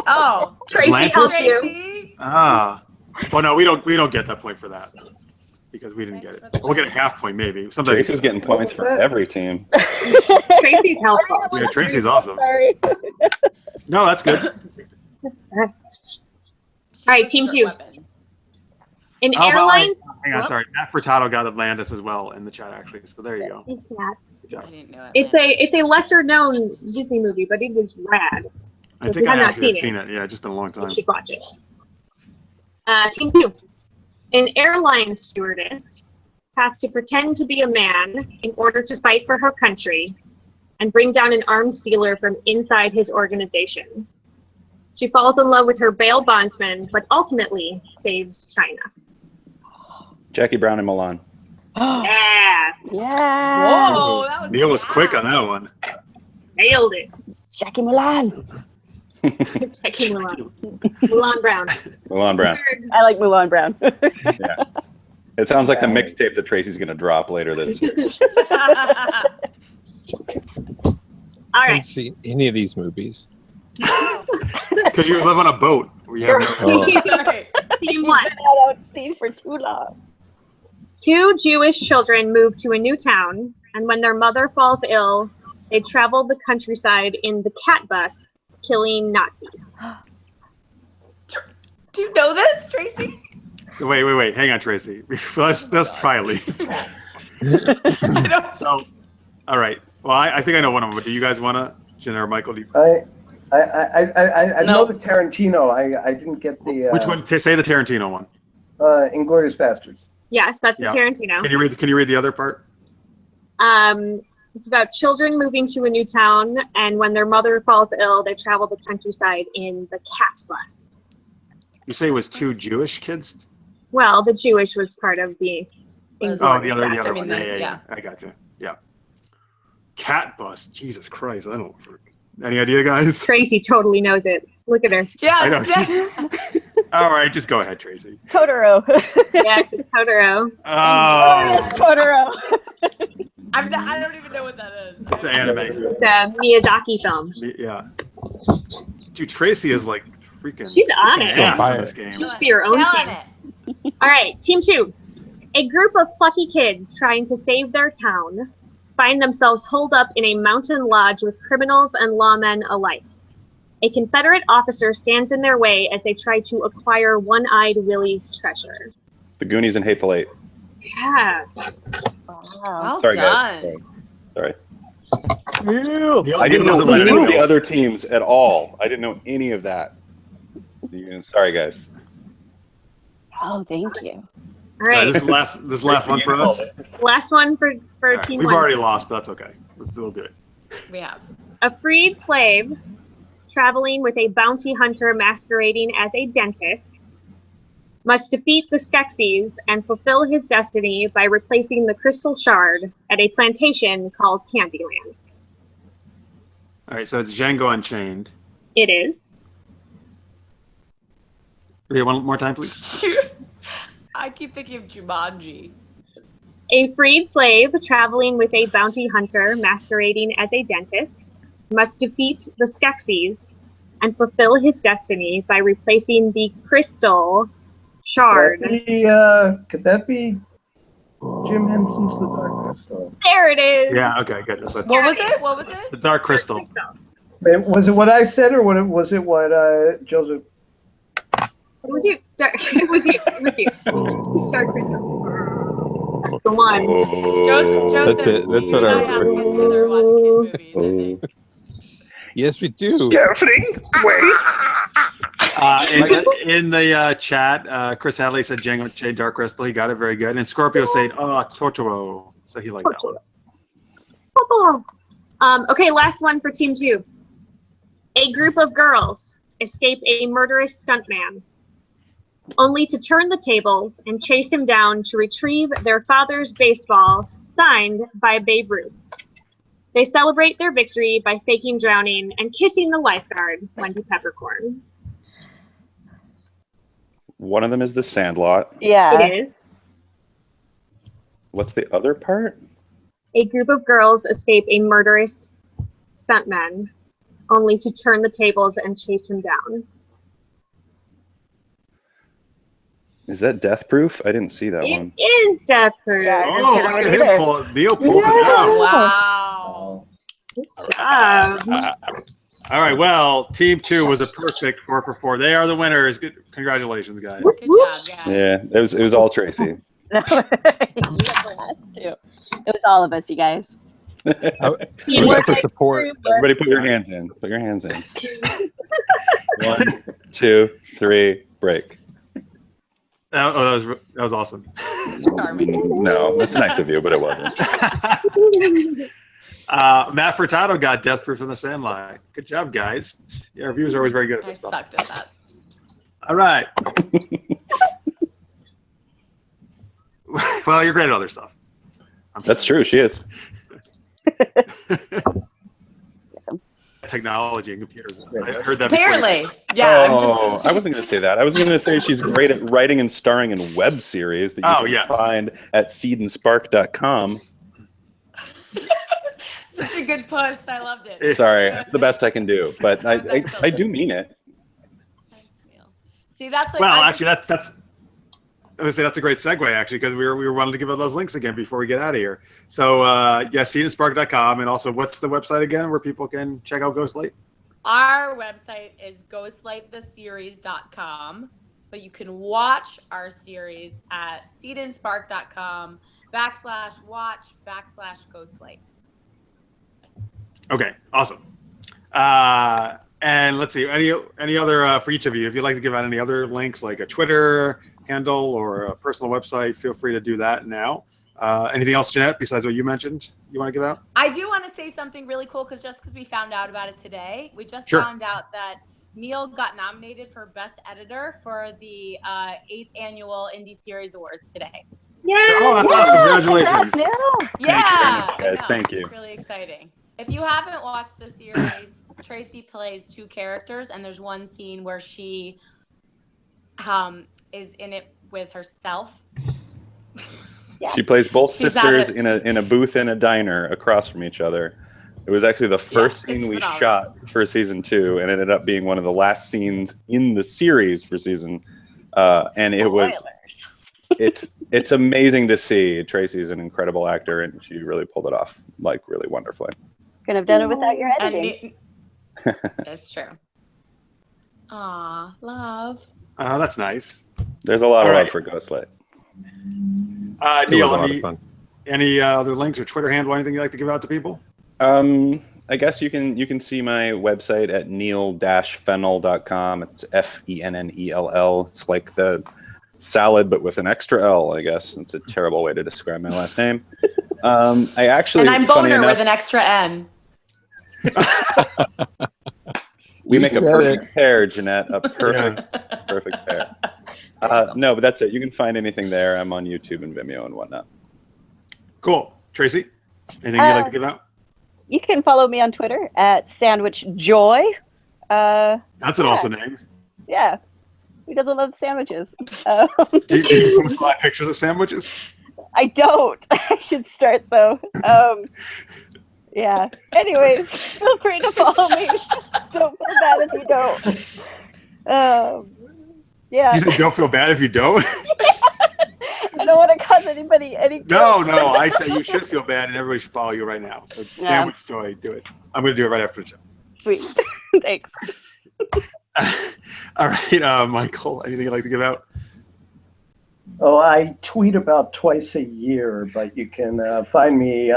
Oh, Tracy Atlantis? helps you. Tracy. Ah. Well, no, we don't get that point for that because we didn't Thanks get for it. the We'll get a half point maybe. Sometimes Tracy's getting points for every team. Tracy's helpful. Yeah, Tracy's awesome. Sorry. No, that's good. All right, team two. Weapon. An Oh, airline. hang on, sorry. Matt Furtado got Atlantis as well in the chat actually. So there you go. Thanks, Matt. Good I job. didn't know it. It's a lesser known Disney movie, but it was rad. I If think you I have not actually have seen seen it. Yeah, just been a long time. You should watch it. Team two. An airline stewardess has to pretend to be a man in order to fight for her country and bring down an arms dealer from inside his organization. She falls in love with her bail bondsman, but ultimately saves China. Jackie Brown and Milan. Yeah, Yeah. Whoa, that was Neil was quick on that one. nailed it. Jackie Mulan. Jackie Mulan. Mulan Brown. Milan Brown. I like Mulan Brown. Yeah. It sounds like the mixtape that Tracy's going to drop later this year. All I haven't right. seen any of these movies. Because you live on a boat. Where you have no- Sorry. Team one. I haven't seen for too long. Two Jewish children move to a new town, and when their mother falls ill, they travel the countryside in the cat bus, killing Nazis. Do you know this, Tracy? So wait. Hang on, Tracy. Let's try at least. I don't. So, all right. Well, I think I know one of them. But do you guys want to, Jen or Michael? Do you, I know No. the Tarantino. I didn't get the which one? Say the Tarantino one. Inglourious Bastards. Yes, that's Yeah. Tarantino. Can you read the other part? It's about children moving to a new town, and when their mother falls ill, they travel the countryside in the cat bus. You say it was two Jewish kids? Well, the Jewish was part of the. Oh, the Inglourious other Basterds. one. Yeah. I gotcha. Yeah. Cat bus. Jesus Christ. I don't. Any idea, guys? Tracy totally knows it. Look at her. I know, Yes. All right, just go ahead, Tracy. Totoro. Yes, it's Totoro. Oh, yes, Oh, Totoro. I don't even know what that is. it's an anime. It's a Miyazaki film. Yeah. Dude, Tracy is like freaking. She's on kicking it. ass in this game. Choose for your own Killing team. it. All right, team two. A group of plucky kids trying to save their town find themselves holed up in a mountain lodge with criminals and lawmen alike. A Confederate officer stands in their way as they try to acquire One-Eyed Willie's treasure. The Goonies and Hateful Eight. Yeah. Wow. Well Sorry, done. guys. Sorry. Neil I didn't know doesn't let any anyone of the else. other teams at all. I didn't know any of that. Sorry, guys. Oh, thank you. All right. This is last one for us. Last one for All right, Team we've 1. already lost, but that's okay. We'll do it. We have. A freed slave traveling with a bounty hunter masquerading as a dentist must defeat the Skeksis and fulfill his destiny by replacing the crystal shard at a plantation called Candyland. All right, so it's Django Unchained. It is. Read it one more time, please. I keep thinking of Jumanji. A freed slave traveling with a bounty hunter masquerading as a dentist must defeat the Skeksis and fulfill his destiny by replacing the crystal shard. Could that be Jim Henson's The Dark Crystal? There it is. Yeah, okay, good. That's What was it? What was it? the Dark Crystal. Was it what I said, or was it what Joseph? It was you. It was you. It was you. Dark Crystal. That's the one. Joseph, That's it. That's what you and I I have to get together and watch kid movies, I think. Yes, we do. In the chat, Chris Hadley said Django Unchained Dark Crystal. He got it very good. And Scorpio said, Totoro. So he liked that one. Okay, last one for Team 2. A group of girls escape a murderous stuntman, only to turn the tables and chase him down to retrieve their father's baseball signed by Babe Ruth. They celebrate their victory by faking drowning and kissing the lifeguard, Wendy Peppercorn. One of them is The Sandlot. Yeah. It is. What's the other part? A group of girls escape a murderous stuntman, only to turn the tables and chase him down. Is that Death Proof? I didn't see that one. It is Death Proof. Yeah. Oh, look at him pull it. Neil pulls it out. Wow. Good job. Uh, All right, well, Team 2 was a perfect 4 for 4. They are the winners. Good, congratulations, guys. Good job, guys. Yeah, it was all Tracy. You never has to. It was all of us, you guys. Teamwork for support. Everybody put your hands in. Put your hands in. 1, 2, 3, break. That was awesome. Charming. No, that's nice of you, but it wasn't. Matt Furtado got Death Proof in the Sandlot. Good job, guys. Your reviews are always very good at I this stuff. sucked at that. All right. Well, you're great at other stuff. That's true. She is. Technology and computers. I heard that Apparently. before. Yeah. Oh, I wasn't going to say that. I was going to say she's great at writing and starring in web series that you can find at seedandspark.com. Such a good push. I loved it. Sorry, that's the best I can do, but I do mean it. Thanks, Neil. See, that's like Well, actually, that's. I would say that's a great segue, actually, because we were wanting to give out those links again before we get out of here. So, seedandspark.com, and also, what's the website again where people can check out Ghostlight? Our website is ghostlighttheseries.com, but you can watch our series at seedandspark.com/watch/ghostlight. Okay, awesome. And let's see, any other for each of you, if you'd like to give out any other links, like a Twitter handle or a personal website, feel free to do that now. Anything else, Jeanette, besides what you mentioned you want to give out? I do want to say something really cool because we found out about it today. We just Sure. found out that Neil got nominated for Best Editor for the 8th Annual Indie Series Awards today. Yay! Oh, that's awesome. Congratulations. Congrats, Neil. Yeah, very much, guys. I know. Thank you. It's really exciting. If you haven't watched the series, Tracy plays 2 characters, and there's one scene where she is in it with herself. She plays both She's sisters at it. in a booth in a diner across from each other. It was actually the first it's scene we phenomenal. shot for season 2, and ended up being one of the last scenes in the series for season. And it was, it's amazing to see. Tracy's an incredible actor, and she really pulled it off, like really wonderfully. Couldn't have done it without your And editing. That's true. Aw, love. That's nice. There's a lot of All love right. for Ghostlight. It was a Neil, lot of fun. any other links or Twitter handle, anything you'd like to give out to people? I guess you can see my website at neil-fennell.com. It's Fennell. It's like the salad, but with an extra L, I guess. That's a terrible way to describe my last name. I actually, And I'm funny Boner enough, with an extra N. we You make a said perfect pair, Jeanette. A perfect pair. No, but that's it. You can find anything there. I'm on YouTube and Vimeo and whatnot. Cool. Tracy, anything you'd like to give out? You can follow me on Twitter at Sandwich Joy. That's an awesome name. Yeah. Who doesn't love sandwiches? Do you post live pictures of sandwiches? I don't. I should start though. Yeah. Anyways, feel free to follow me. Don't feel bad if you don't. Yeah. You say don't feel bad if you don't? I don't want to cause anybody any. No. I say you should feel bad, and everybody should follow you right now. So Sandwich Joy, do it. I'm going to do it right after the show. Sweet. Thanks. All right, Michael, anything you'd like to give out? Oh, I tweet about twice a year, but you can find me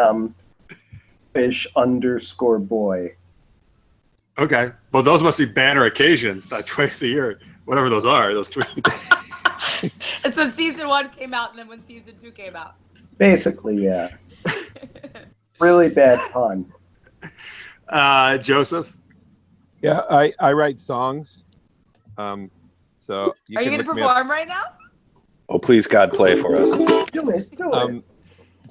fish_boy. Okay. Well, those must be banner occasions, not twice a year. Whatever those are, those tweets. And so season 1 came out, and then when season 2 came out. Basically, yeah. Really bad pun. Joseph? Yeah, I write songs. So Are you going to perform right now? Oh, please, God, play for us. Do it. So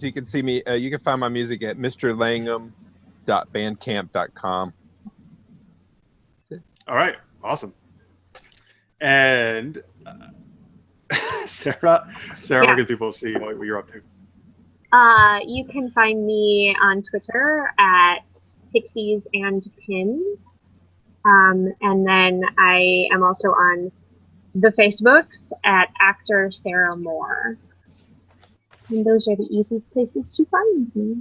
you can see me. You can find my music at mrlangham.bandcamp.com. All right. Awesome. And Sarah, where can people see what you're up to? You can find me on Twitter at Pixies and Pins. And then I am also on the Facebooks at actor Sarah Moore. And those are the easiest places to find me.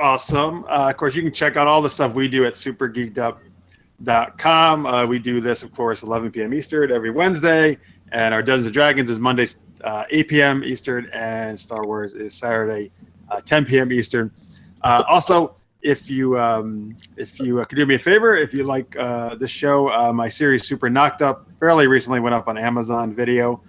Awesome. Of course, you can check out all the stuff we do at supergeekedup.com. We do this, of course, 11 p.m. Eastern every Wednesday. And our Dungeons & Dragons is Monday, 8 p.m. Eastern. And Star Wars is Saturday, 10 p.m. Eastern. Also, if you could do me a favor, if you like this show, my series Super Knocked Up fairly recently went up on Amazon Video,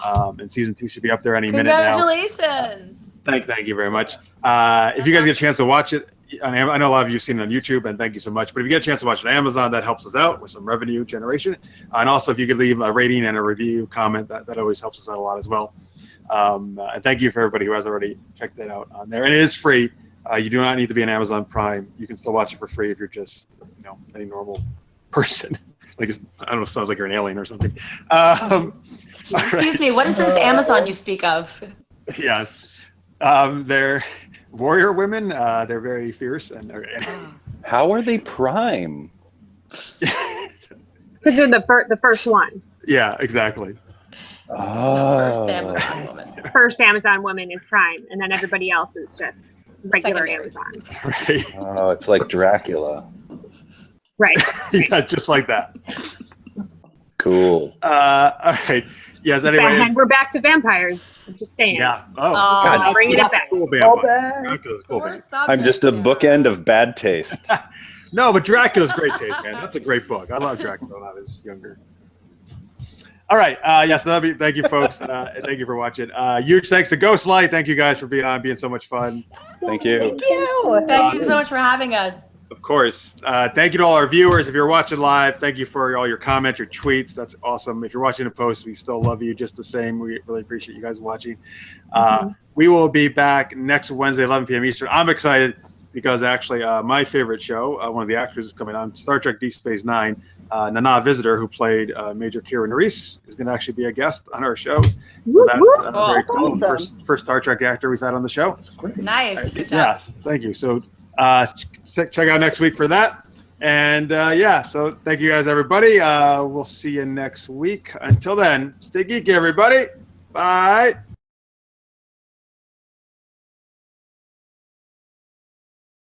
and season 2 should be up there any minute now. Congratulations! Thank you very much. If you guys get a chance to watch it, I know a lot of you have seen it on YouTube, and thank you so much. But if you get a chance to watch it on Amazon, that helps us out with some revenue generation. And also, if you could leave a rating and a review comment, that always helps us out a lot as well. And thank you for everybody who has already checked that out on there. And it is free. You do not need to be an Amazon Prime. You can still watch it for free if you're just, any normal person. I don't know, it sounds like you're an alien or something. Excuse me, what is this Amazon you speak of? Yes. They're warrior women. They're very fierce. How are they Prime? Because they're the first one. Yeah, exactly. Oh. First Amazon woman is Prime, and then everybody else is just regular Secondary. Amazon. Right. Oh, it's like Dracula. Right. Yeah, just like that. Cool. All right. Yes. Anyway. And we're back to vampires. I'm just saying. Yeah. Oh, God. Bringing it back. Cool vampire. Dracula's cool vampire. I'm just a bookend of bad taste. No, but Dracula's great taste, man. That's a great book. I love Dracula when I was younger. All right. Yes. Thank you, folks. Thank you for watching. Huge thanks to Ghostlight. Thank you guys for being on, being so much fun. Thank you. Thank you. Thank you so much for having us. Of course. Thank you to all our viewers. If you're watching live, thank you for all your comments, your tweets. That's awesome. If you're watching a post, we still love you just the same. We really appreciate you guys watching. We will be back next Wednesday, 11 p.m. Eastern. I'm excited because actually my favorite show, one of the actors is coming on, Star Trek Deep Space Nine. Nana Visitor, who played Major Kira Nerys, is going to actually be a guest on our show. So that's very cool. Awesome. First Star Trek actor we've had on the show. Nice. Good job. Yes, thank you. So check out next week for that. And so thank you guys, everybody. We'll see you next week. Until then, stay geeky, everybody. Bye.